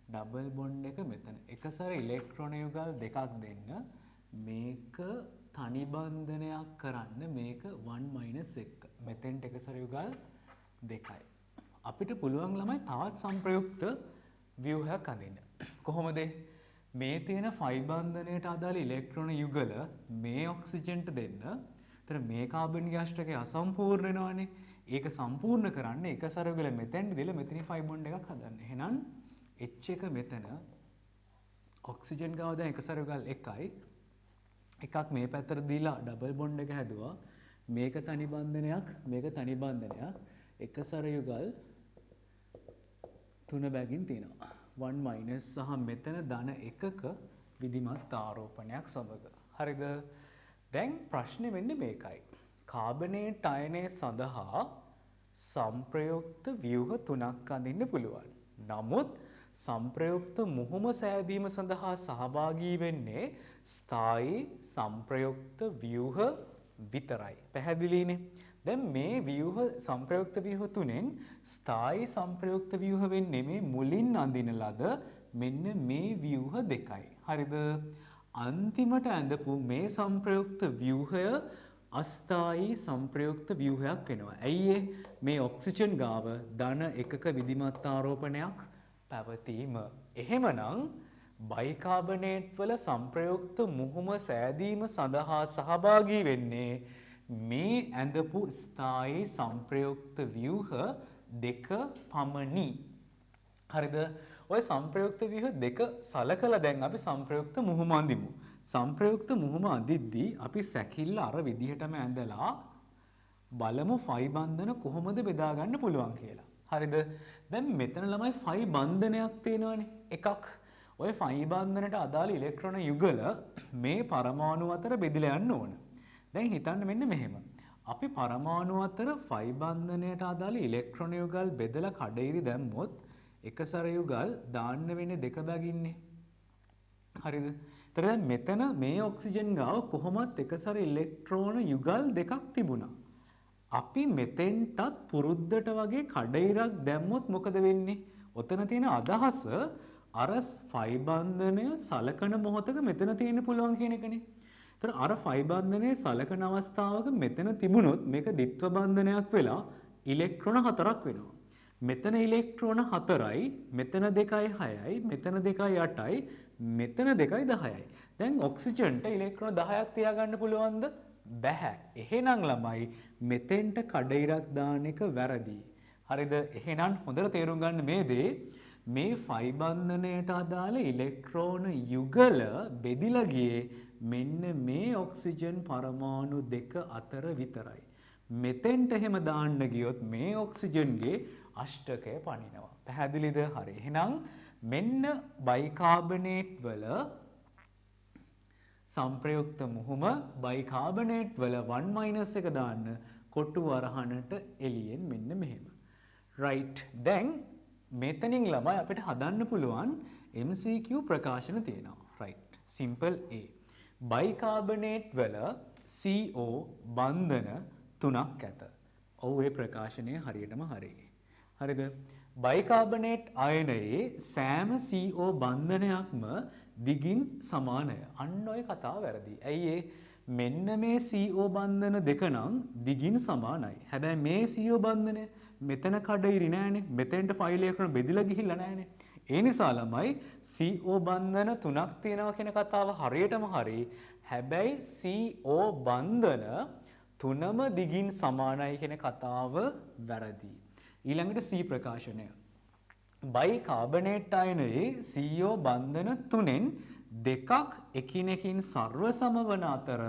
ඩබල් බොන්ඩ් එක මෙතන. එක සැර ඉලෙක්ට්‍රෝන යුගල් දෙකක් දෙන්න. මේක තනි බන්ධනයක් කරන්න මේක 1 - 1. මෙතෙන්ට එක සරයුගල් 2යි. අපිට පුළුවන් ළමයි තවත් සංප්‍රයුක්ත ව්‍යුහයක් අඳින්න. කොහොමද? මේ තියෙන ෆයි බන්ධනයට අදාළ ඉලෙක්ට්‍රෝන යුගල මේ ඔක්සිජන්ට දෙන්න. එතන මේ කාබන් ගෑස්ට්‍රකේ අසම්පූර්ණ වෙනවානේ. ඒක සම්පූර්ණ කරන්න එක සරයුගල මෙතෙන්ට දීලා මෙතනින් ෆයි බොන්ඩ් එකක් හදන්න. එහෙනම් H එක මෙතන ඔක්සිජන් ගාව දැන් එක සරයුගල් 1යි. එකක් මේ පැත්තට දීලා ඩබල් බොන්ඩ් එක හැදුවා. මේක තනි බන්ධනයක්, මේක තනි බන්ධනයක්. එක සරයුගල් 3 බැගින් තියෙනවා. 1 - සහ මෙතන ධන එකක විධිමත් ආරෝපණයක් සමග. හරිද? දැන් ප්‍රශ්නේ වෙන්නේ මේකයි. කාබනේට් අයනය සඳහා සංප්‍රයුක්ත ව්‍යුහ 3ක් අඳින්න පුළුවන්. නමුත් සංප්‍රයුක්ත මුහුම සෑදීම සඳහා සහභාගී වෙන්නේ ස්ථායී සංප්‍රයුක්ත ව්‍යුහ විතරයි. පැහැදිලිනේ? දැන් මේ ව්‍යුහ සංප්‍රයුක්ත ව්‍යුහ තුනෙන් ස්ථායී සංප්‍රයුක්ත ව්‍යුහ වෙන්නේ මේ මුලින් අඳින ලද මෙන්න මේ ව්‍යුහ දෙකයි. හරිද? අන්තිමට ඇඳපු මේ සංප්‍රයුක්ත ව්‍යුහය අස්ථායී සංප්‍රයුක්ත ව්‍යුහයක් වෙනවා. ඇයි මේ ඔක්සිජන් ගාව ධන එකක විධිමත් ආරෝපණයක් පැවතීම. එහෙමනම් බයිකාබනේට් වල සංප්‍රයුක්ත මුහුම සෑදීම සඳහා සහභාගී වෙන්නේ මේ ඇඳපු ස්ථායී සංප්‍රයුක්ත ව්‍යුහ දෙක පමණි. හරිද? ඔය සංප්‍රයුක්ත ව්‍යුහ දෙක සලකලා දැන් අපි සංප්‍රයුක්ත මුහුම අඳිමු. සංප්‍රයුක්ත මුහුම අඳිද්දී අපි සැකිල්ල අර විදිහටම ඇඳලා බලමු ෆයි බන්ධන කොහොමද බෙදා ගන්න පුළුවන් කියලා. හරිද? දැන් මෙතන ළමයි ෆයි බන්ධනයක් තියෙනවනේ එකක්. ඔය ෆයි බන්ධනට අදාළ ඉලෙක්ට්‍රෝන යුගල මේ පරමාණු අතර බෙදලා යන්න ඕන. දැන් හිතන්න මෙන්න මෙහෙම. අපි පරමාණු අතර ෆයි බන්ධනයට අදාළ ඉලෙක්ට්‍රෝන යුගල් බෙදලා කඩේරි දැම්මොත් එක සැර යුගල් දාන්න වෙන්නේ දෙක බැගින්නේ. හරිද? ඒතර දැන් මෙතන මේ ඔක්සිජන් ගාව කොහොමත් එක සැර ඉලෙක්ට්‍රෝන යුගල් දෙකක් තිබුණා. අපි මෙතෙන්ටත් පුරුද්දට වගේ කඩේරක් දැම්මොත් මොකද වෙන්නේ? ඔතන තියෙන අදහස අර ෆයි බන්ධනය සලකන මොහොතක මෙතන තියෙන්න පුළුවන් කියන එකනේ. ඒතර අර ෆයි බන්ධනයේ සලකන අවස්ථාවක මෙතන තිබුණොත් මේක ද්විත්ව බන්ධනයක් වෙලා ඉලෙක්ට්‍රෝන 4ක් වෙනවා. මෙතන ඉලෙක්ට්‍රෝන 4යි, මෙතන 2යි 6යි, මෙතන 2යි 8යි, මෙතන 2යි 10යි. දැන් ඔක්සිජන්ට ඉලෙක්ට්‍රෝන 10ක් තියාගන්න පුළුවන්ද? බැහැ. එහෙනම් ළමයි මෙතෙන්ට කඩිරක් දාන එක වැරදි. හරිද? එහෙනම් හොඳට තේරුම් ගන්න මේ දේ මේ ෆයි බන්ධනයට අදාළ ඉලෙක්ට්‍රෝන යුගල බෙදිලා ගියේ මෙන්න මේ ඔක්සිජන් පරමාණු දෙක අතර විතරයි. මෙතෙන්ට එහෙම දාන්න ගියොත් මේ ඔක්සිජන්ගේ අෂ්ටකය පනිනවා. පැහැදිලිද? හරි. එහෙනම් මෙන්න බයිකාබනේට් වල සංප්‍රයුක්ත මුහුම බයිකාබනේට් වල 1 - එක දාන්න කොටු වරහනට එළියෙන් මෙන්න මෙහෙම. right. දැන් මෙතනින් ළමයි අපිට හදන්න පුළුවන් MCQ ප්‍රකාශන තියෙනවා. right. simple A. බයිකාබනේට් වල CO බන්ධන 3ක් ඇත. ඔව් ඒ ප්‍රකාශනය හරියටම හරියි. හරිද? බයිකාබනේට් අයනයේ සෑම CO බන්ධනයක්ම දිගින් සමානය. අන්න ඔය කතාව වැරදි. ඇයි මෙන්න මේ CO බන්ධන දෙක නම් දිගින් සමානයි. හැබැයි මේ CO බන්ධනය මෙතන කඩිරි නෑනේ. මෙතෙන්ට ෆයිල් එකකට බෙදලා ගිහිල්ලා නෑනේ. ඒ නිසා ළමයි CO බන්ධන 3ක් තියෙනවා කියන කතාව හරියටම හරි. හැබැයි CO බන්ධන 3ම දිගින් සමානයි කියන කතාව වැරදි. ඊළඟට C ප්‍රකාශනය. බයිකාබනේට් අයනයේ CO බන්ධන 3න් දෙකක් එකිනෙකින් සර්ව සම වන අතර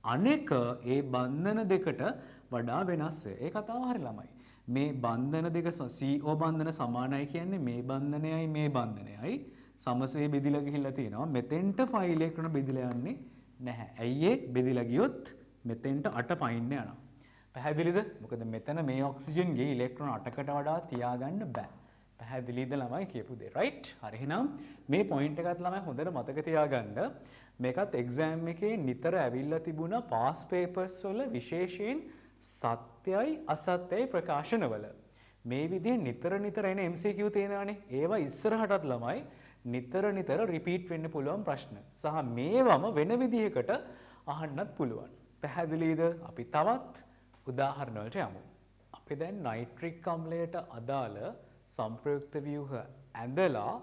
අනෙක ඒ බන්ධන දෙකට වඩා වෙනස් වේ. ඒ කතාව හරි ළමයි. මේ බන්ධන දෙක CO බන්ධන සමානයි කියන්නේ මේ බන්ධනයයි මේ බන්ධනයයි සමසේ බෙදිලා ගිහිල්ලා තියෙනවා. මෙතෙන්ට ෆයිල් ඉලෙක්ට්‍රෝන බෙදිලා යන්නේ නැහැ. ඇයි බෙදිලා ගියොත් මෙතෙන්ට 8 පයින්න යනවා. පැහැදිලිද? මොකද මෙතන මේ ඔක්සිජන්ගේ ඉලෙක්ට්‍රෝන 8කට වඩා තියාගන්න බෑ. පැහැදිලිද ළමයි කියපු දේ? right. හරි. එහෙනම් මේ පොයින්ට් එකත් ළමයි හොඳට මතක තියාගන්න. මේකත් එක්සෑම් එකේ නිතර ඇවිල්ලා තිබුණා පාස් පේපර්ස් වල විශේෂයෙන් සත්‍යයි අසත්‍යයි ප්‍රකාශනවල. මේ විදිහේ නිතර එන MCQ තියෙනවානේ. ඒවා ඉස්සරහටත් ළමයි නිතර රිපීට් වෙන්න පුළුවන් ප්‍රශ්න. සහ මේවම වෙන විදිහකට අහන්නත් පුළුවන්. පැහැදිලිද? අපි තවත් උදාහරණ වලට යමු. අපි දැන් නයිට්‍රික් අම්ලයට අදාළ සංප්‍රයුක්ත ව්‍යුහ ඇඳලා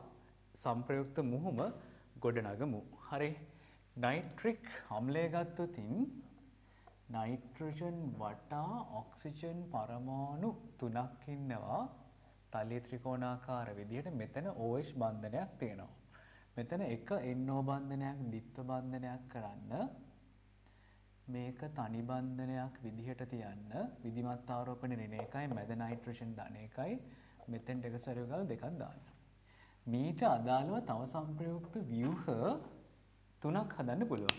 සංප්‍රයුක්ත මුහුම ගොඩනගමු. හරි. නයිට්‍රික් අම්ලය ගත්තොතින් නයිට්‍රජන් වටා ඔක්සිජන් පරමාණු 3ක් ඉන්නවා. තලයේ ත්‍රිකෝණාකාර විදිහට මෙතන OH බන්ධනයක් තියෙනවා. මෙතන එක NO බන්ධනයක් ද්විත්ව බන්ධනයක් කරන්න මේක තනි බන්ධනයක් විදිහට තියන්න විධිමත් ආරෝපණ ඍණ එකයි මැද නයිට්‍රජන් ධන එකයි මෙතෙන්ට එක සැරයකල් දෙකක් දාන්න. මීට අදාළව තව සංප්‍රයුක්ත ව්‍යුහ 3ක් හදන්න පුළුවන්.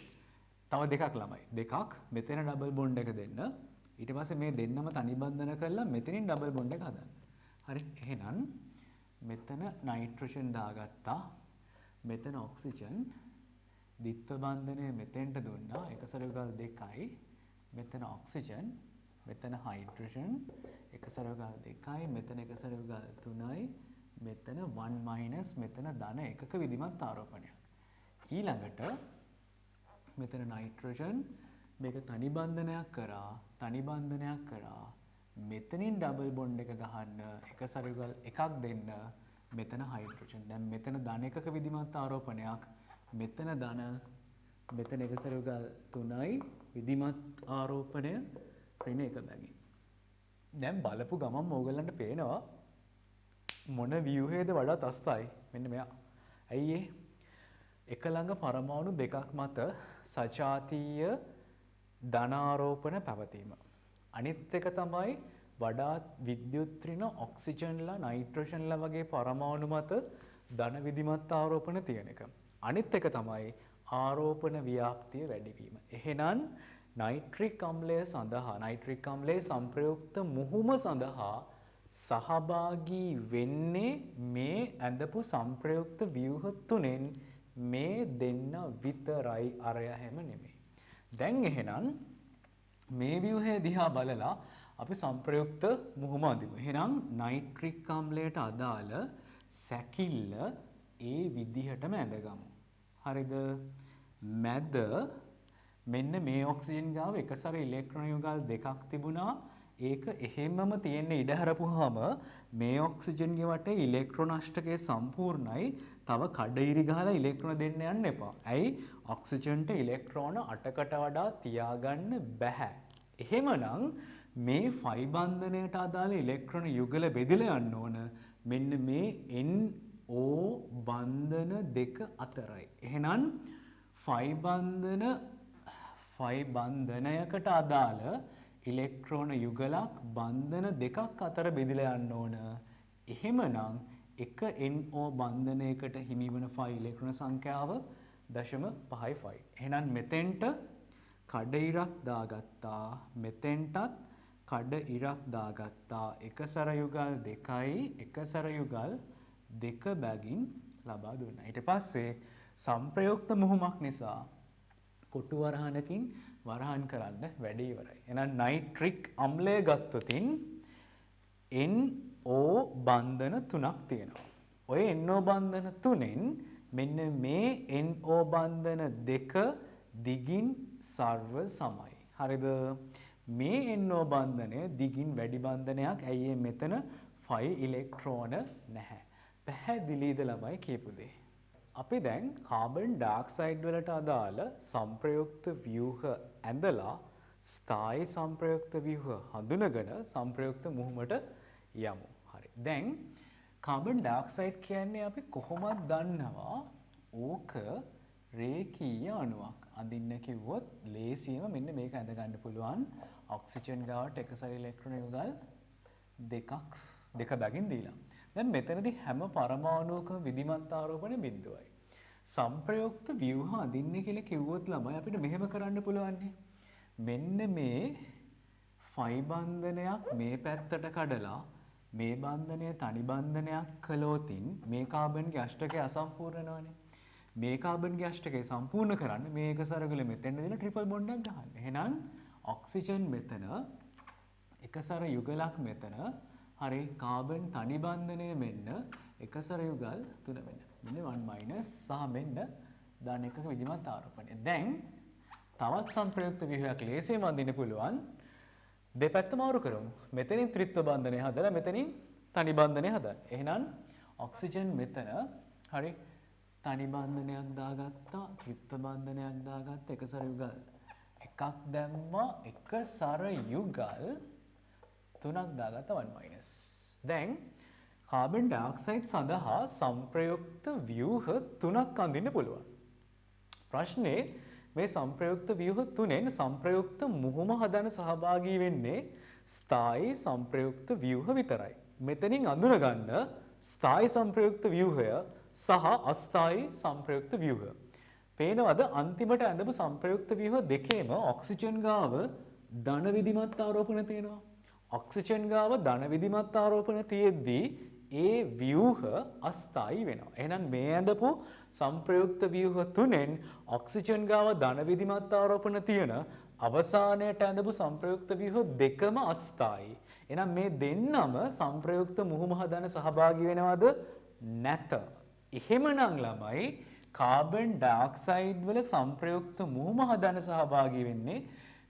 තව දෙකක් ළමයි. දෙකක් මෙතන ඩබල් බොන්ඩ් එක දෙන්න. ඊට පස්සේ මේ දෙන්නම තනි බන්ධන කරලා මෙතනින් ඩබල් බොන්ඩ් එක හදන්න. හරි. එහෙනම් මෙතන නයිට්‍රජන් දාගත්තා. මෙතන ඔක්සිජන් ද්විත්ව බන්ධනය මෙතෙන්ට දුන්නා. එක සැරයකල් දෙකයි. මෙතන ඔක්සිජන් මෙතන හයිඩ්‍රජන් එක සැරයකල් දෙකයි. මෙතන එක සැරයකල් තුනයි. මෙතන 1 මෙතන ධන එකක විධිමත් ආරෝපණයක්. ඊළඟට මෙතන නයිට්‍රජන් මේක තනි බන්ධනයක් කරා මෙතනින් ඩබල් බොන්ඩ් එක ගහන්න එක සැරයකල් එකක් දෙන්න මෙතන හයිඩ්‍රජන්. දැන් මෙතන ධන එකක විධිමත් ආරෝපණයක් මෙතන ධන මෙතන එක සැරයකල් 3යි විධිමත් ආරෝපණය ඍණ එක බැගින්. දැන් බලපු ගමන් ඕගලන්ට පේනවා මොන ව්‍යුහයේද වඩා තස්තයි. මෙන්න මෙයා. ඇයි ඒ? එක ළඟ පරමාණු දෙකක් මත සජාතීය ධනාරෝපණ පැවතීම. අනිත් එක තමයි වඩාත් විද්‍යුත් ඍණ ඔක්සිජන්ලා නයිට්‍රජන්ලා වගේ පරමාණු මත ධන විධිමත් ආරෝපණ තියෙන එක. අනිත් එක තමයි ආරෝපණ ව්‍යාප්තිය වැඩිවීම. එහෙනම් නයිට්‍රික් අම්ලය සඳහා නයිට්‍රික් අම්ලයේ සංප්‍රයුක්ත මුහුම සඳහා සහභාගී වෙන්නේ මේ ඇඳපු සංප්‍රයුක්ත ව්‍යුහ තුනෙන් මේ දෙන්න විතරයි, අරය හැම නෙමෙයි. දැන් එහෙනම් මේ ව්‍යුහය දිහා බලලා අපි සංප්‍රයුක්ත මුහුම අඳිමු. එහෙනම් නයිට්‍රික් අම්ලයට අදාළ සැකිල්ල ඒ විදිහටම ඇඳගමු. හරිද? මැද මෙන්න මේ ඔක්සිජන් ගාව එකසර ඉලෙක්ට්‍රෝන යුගල් දෙකක් තිබුණා. ඒක එහෙමම තියෙන්න ඉඩ හරපුවාම මේ ඔක්සිජන්ගේ වටේ ඉලෙක්ට්‍රෝන අෂ්ටකය සම්පූර්ණයි. තව කඩඉරි ගහලා ඉලෙක්ට්‍රෝන දෙන්න යන්න එපා. ඇයි? ඔක්සිජන්ට ඉලෙක්ට්‍රෝන 8කට වඩා තියාගන්න බෑ. එහෙමනම් මේ ෆයි බන්ධනයට අදාළ ඉලෙක්ට්‍රෝන යුගල බෙදලා යන්න ඕන මෙන්න මේ NO බන්ධන දෙක අතරයි. එහෙනම් ෆයි බන්ධනයකට අදාළ ඉලෙක්ට්‍රෝන යුගලක් බන්ධන දෙකක් අතර බෙදලා යන්න ඕන. එහෙමනම් එක NO බන්ධනයකට හිමිවන ෆයි ඉලෙක්ට්‍රෝන සංඛ්‍යාව 0.55. එහෙනම් මෙතෙන්ට කඩ ඉරක් දාගත්තා. මෙතෙන්ටත් කඩ ඉරක් දාගත්තා. එක සැර යුගල් දෙකයි එක සැර යුගල් දෙක බැගින් ලබා දුන්නා. ඊට පස්සේ සංප්‍රයුක්ත මුහුමක් නිසා කොටු වරහනකින් වරහන් කරන්න වැඩ ඉවරයි. එහෙනම් නයිට්‍රික් අම්ලය ගත්තොතින් NO බන්ධන 3ක් තියෙනවා. ඔය NO බන්ධන 3න් මෙන්න මේ NO බන්ධන දෙක දිගින් සර්ව සමයි. හරිද? මේ NO බන්ධනය දිගින් වැඩි බන්ධනයක්. ඇයි මෙතන 5 ඉලෙක්ට්‍රෝන නැහැ. පැහැදිලිද ළමයි කියපු දේ? අපි දැන් කාබන් ඩයොක්සයිඩ් වලට අදාළ සංප්‍රයුක්ත ව්‍යුහ ඇඳලා ස්ථායි සංප්‍රයුක්ත ව්‍යුහ හඳුනගෙන සංප්‍රයුක්ත මුහුමට යමු. හරි. දැන් කාබන් ඩයොක්සයිඩ් කියන්නේ අපි කොහොමද දන්නවා ඕක රේඛීය අණුවක්. අඳින්න කිව්වොත් ලේසියම මෙන්න මේක ඇඳ ගන්න පුළුවන්. ඔක්සිජන් ගාවට එකසර ඉලෙක්ට්‍රෝන යුගල් දෙක බැගින් දීලා. දැන් මෙතනදී හැම පරමාණුවකම විධිමත් ආරෝපණය බිඳුවයි. සංප්‍රයුක්ත ව්‍යුහ අඳින්න කියලා කිව්වොත් ළමයි අපිට මෙහෙම කරන්න පුළුවන්. මෙන්න මේ ෆයි බන්ධනයක් මේ පැත්තට කඩලා මේ බන්ධනය තනි බන්ධනයක් කළොතින් මේ කාබන්ගේ අෂ්ටකය අසම්පූර්ණනවනේ. මේ කාබන්ගේ අෂ්ටකය සම්පූර්ණ කරන්න මේ එක සරගල මෙතෙන්ට දෙන ට්‍රිපල් බොන්ඩ් එකක් ගන්න. එහෙනම් ඔක්සිජන් මෙතන එක සර යුගලක් මෙතන. හරි. කාබන් තනි බන්ධනය මෙන්න එක සර යුගල් 3 මෙන්න 1 සහ මෙන්න ධන එකක විධිමත් ආරෝපණය. දැන් තවත් සංප්‍රයුක්ත ව්‍යුහයක් ලේසියෙන් අඳින්න පුළුවන්. දෙපැත්ත මාරු කරමු. මෙතනින් ත්‍රිත්ව බන්ධනය හදලා මෙතනින් තනි බන්ධනය හදන්න. එහෙනම් ඔක්සිජන් මෙතන හරි තනි බන්ධනයක් දාගත්තා, ත්‍රිත්ව බන්ධනයක් දාගත්තා, එකසර යුගල් එකක් දැම්මා, එකසර යුගල් තුනක් දාගත්තා 1-. දැන් කාබන් ඩයොක්සයිඩ් සඳහා සංප්‍රයුක්ත ව්‍යුහ තුනක් අඳින්න පුළුවන්. ප්‍රශ්නේ මේ සංප්‍රයුක්ත ව්‍යුහ තුනෙන් සංප්‍රයුක්ත මුහුම හදන සහභාගී වෙන්නේ ස්ථායී සංප්‍රයුක්ත ව්‍යුහ විතරයි. මෙතනින් අඳුනගන්න ස්ථායී සංප්‍රයුක්ත ව්‍යුහය සහ අස්ථායී සංප්‍රයුක්ත ව්‍යුහ. පේනවද අන්තිමට ඇඳපු සංප්‍රයුක්ත ව්‍යුහ දෙකේම ඔක්සිජන් ගාව ධන විධිමත් ආරෝපණ තියෙනවා. ඔක්සිජන් ගාව ධන විධිමත් ආරෝපණ තියෙද්දී ඒ ව්‍යුහ අස්ථායී වෙනවා. එහෙනම් මේ ඇඳපු සංප්‍රයුක්ත ව්‍යුහ තුනෙන් ඔක්සිජන් ගාව ධන විධිමත් ආරෝපණ තියෙන අවසානයට ඇඳපු සංප්‍රයුක්ත ව්‍යුහ දෙකම අස්ථායී. එහෙනම් මේ දෙන්නම සංප්‍රයුක්ත මුහුම හදන සහභාගී වෙනවද? නැත. එහෙමනම් ළමයි කාබන් ඩයොක්සයිඩ් වල සංප්‍රයුක්ත මුහුම හදන සහභාගී වෙන්නේ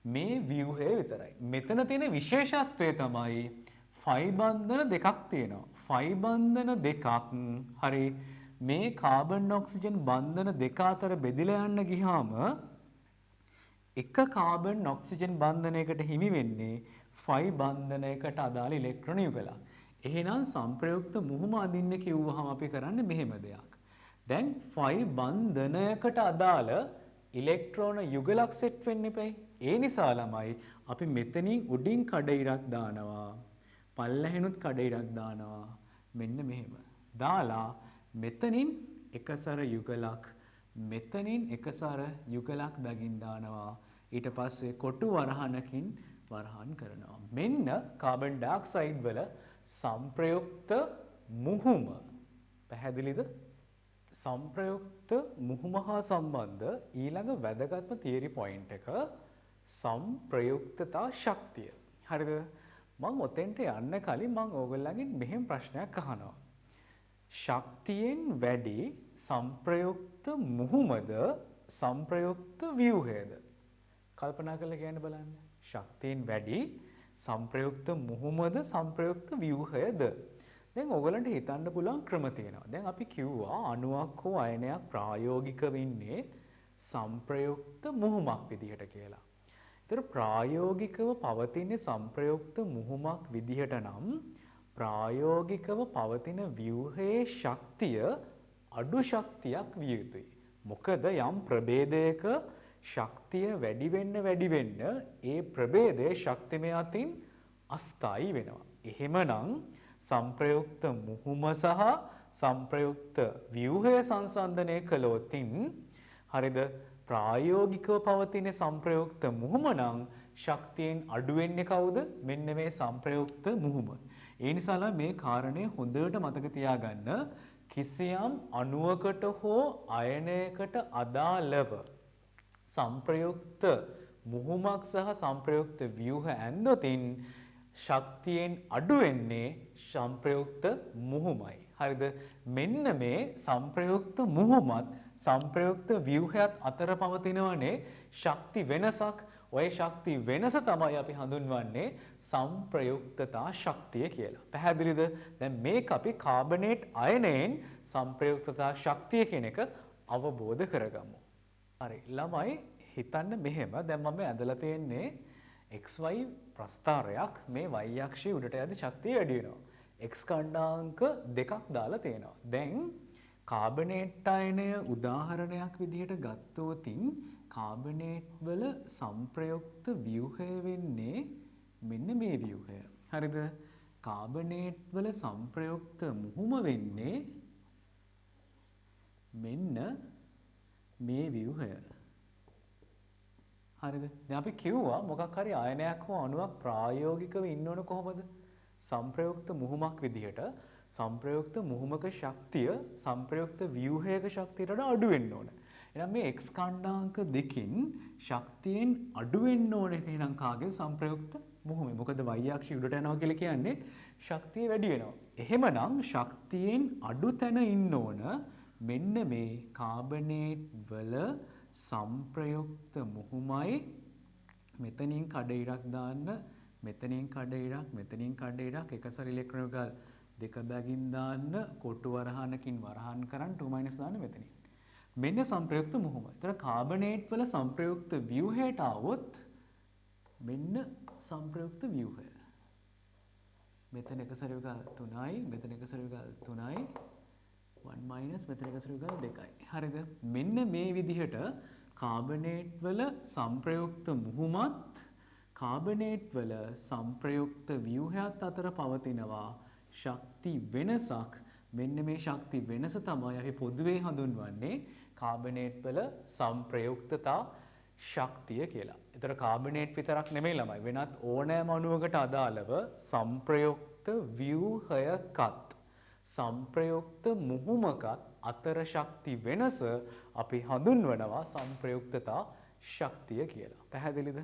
මේ ව්‍යුහය විතරයි. මෙතන තියෙන විශේෂත්වය තමයි ෆයි බන්ධන දෙකක් තියෙනවා. ෆයි බන්ධන දෙකක් හරි මේ කාබන් ඔක්සිජන් බන්ධන දෙක අතර බෙදිලා යන්න ගියාම එක කාබන් ඔක්සිජන් බන්ධනයකට හිමි වෙන්නේ ෆයි බන්ධනයකට අදාළ ඉලෙක්ට්‍රෝන යුගලක්. එහෙනම් සංප්‍රයුක්ත මුහුම අදින්න කිව්වහම අපි කරන්නේ මෙහෙම දෙයක්. දැන් ෆයි බන්ධනයකට අදාළ ඉලෙක්ට්‍රෝන යුගලක් සෙට් වෙන්න එපයි. ඒ නිසා ළමයි අපි මෙතනින් උඩින් කඩඉරක් දානවා. පල්ලෙහෙනුත් කඩඉරක් දානවා. මෙන්න මෙහෙම. දාලා මෙතනින් එකසර යුගලක් මෙතනින් එකසර යුගලක් බැගින් දානවා. ඊට පස්සේ කොටු වරහනකින් වරහන් කරනවා. මෙන්න කාබන් ඩයොක්සයිඩ් වල සංප්‍රයුක්ත මුහුම. පැහැදිලිද? සංප්‍රයුක්ත මුහුම හා සම්බන්ධ ඊළඟ වැදගත්ම තියරි පොයින්ට් එක සංප්‍රයුක්තතා ශක්තිය. හරිද? මම ඔතෙන්ට යන්න කලින් මම ඕගොල්ලන්ගෙන් මෙහෙම ප්‍රශ්නයක් අහනවා. ශක්තියෙන් වැඩි සංප්‍රයුක්ත මුහුමද සංප්‍රයුක්ත ව්‍යුහයද? කල්පනා කරලා කියන්න බලන්න. ශක්තියෙන් වැඩි සංප්‍රයුක්ත මුහුමද සංප්‍රයුක්ත ව්‍යුහයද? දැන් ඔයගලන්ට හිතන්න පුළුවන් ක්‍රම තියෙනවා. දැන් අපි කිව්වා අණුවක් හෝ අයනයක් ප්‍රායෝගිකව ඉන්නේ සංප්‍රයුක්ත මුහුමක් විදිහට කියලා. ඒතර ප්‍රායෝගිකව පවතින සංප්‍රයුක්ත මුහුමක් විදිහට නම් ප්‍රායෝගිකව පවතින ව්‍යුහයේ ශක්තිය අඩු ශක්තියක් විය යුතුයි. මොකද යම් ප්‍රභේදයක ශක්තිය වැඩි වෙන්න ඒ ප්‍රභේදයේ ශක්තිමය අතින් අස්ථායී වෙනවා. එහෙමනම් සංප්‍රයුක්ත මුහුම සහ සංප්‍රයුක්ත ව්‍යුහය සංසන්දනය කළොතින් හරිද ප්‍රායෝගිකව පවතින සංප්‍රයුක්ත මුහුම නම් ශක්තියෙන් අඩු වෙන්නේ කවුද? මෙන්න මේ සංප්‍රයුක්ත මුහුම. ඒ නිසා මේ කාරණය හොඳට මතක තියාගන්න. කිසියම් අණුවකට හෝ අයනයකට අදාළව සංප්‍රයුක්ත මුහුමක් සහ සංප්‍රයුක්ත ව්‍යුහ ඇන්දොතින් ශක්තියෙන් අඩු වෙන්නේ සංප්‍රයුක්ත මුහුමයි. හරිද? මෙන්න මේ සංප්‍රයුක්ත මුහුමත් සංප්‍රයුක්ත ව්‍යුහයත් අතර පවතිනවනේ ශක්ති වෙනසක්. ඔය ශක්ති වෙනස තමයි අපි හඳුන්වන්නේ සංප්‍රයුක්තතා ශක්තිය කියලා. පැහැදිලිද? දැන් මේක අපි කාබනේට් අයනයෙන් සංප්‍රයුක්තතා ශක්තිය කියන එක අවබෝධ කරගමු. හරි ළමයි හිතන්න මෙහෙම. දැන් මම ඇදලා තියෙන්නේ XY ප්‍රස්ථාරයක්. මේ y අක්ෂයේ උඩට යද්දි ශක්තිය වැඩි වෙනවා. x ඛණ්ඩාංක දෙකක් දාලා තියෙනවා. දැන් කාබනේට් අයනය උදාහරණයක් විදිහට ගත්තොතින් කාබනේට් වල සංප්‍රයුක්ත ව්‍යුහය වෙන්නේ මෙන්න මේ ව්‍යුහය. හරිද? කාබනේට් වල සංප්‍රයුක්ත මුහුම වෙන්නේ මෙන්න මේ ව්‍යුහය. හරිද? දැන් අපි කිව්වා මොකක් හරි ආයනයක් හෝ අණුවක් ප්‍රායෝගිකව ඉන්න ඕන කොහොමද? සංප්‍රයුක්ත මුහුමක් විදිහට සංප්‍රයුක්ත මුහුමක ශක්තිය සංප්‍රයුක්ත ව්‍යුහයක ශක්තියට වඩා අඩු වෙන්න ඕන. එහෙනම් මේ x ඛණ්ඩාංක දෙකින් ශක්තියෙන් අඩු වෙන්න ඕන එහෙනම් කාගේ සංප්‍රයුක්ත මුහුමේ. මොකද y අක්ෂය උඩට යනවා කියලා කියන්නේ ශක්තිය වැඩි වෙනවා. එහෙමනම් ශක්තියෙන් අඩු තැන ඉන්න ඕන මෙන්න මේ කාබනේට් වල සංප්‍රයුක්ත මුහුමයි මෙතනින් කඩ ඉරක් දාන්න මෙතනින් කඩ ඉරක් මෙතනින් කඩ ඉරක් එකසර ඉලෙක්ට්‍රෝන ගාල් දෙක බැගින් දාන්න කොටු වරහනකින් වරහන් කරන් 2- දාන්න මෙතනින්. මෙන්න සංප්‍රයුක්ත මුහුම. ඒතර කාබනේට් වල සංප්‍රයුක්ත ව්‍යුහයට આવොත් මෙන්න සංප්‍රයුක්ත ව්‍යුහය. මෙතන එකසර ගාල් 3යි මෙතන එකසර ගාල් 3යි 1 මෙතන එකසර ගාල් 2යි. හරිද? මෙන්න මේ විදිහට කාබනේට් වල සංප්‍රයුක්ත මුහුමත් කාබනේට් වල සංප්‍රයුක්ත ව්‍යුහයත් අතර පවතිනවා ශක්ති වෙනසක්. මෙන්න මේ ශක්ති වෙනස තමයි අපි පොදුවේ හඳුන්වන්නේ කාබනේට් වල සංප්‍රයුක්තතා ශක්තිය කියලා. ඒතර කාබනේට් විතරක් නෙමෙයි ළමයි වෙනත් ඕනෑම අණුවකට අදාළව සංප්‍රයුක්ත ව්‍යුහයකත් සංප්‍රයුක්ත මුහුමකත් අතර ශක්ති වෙනස අපි හඳුන්වනවා සංප්‍රයුක්තතා ශක්තිය කියලා. පැහැදිලිද?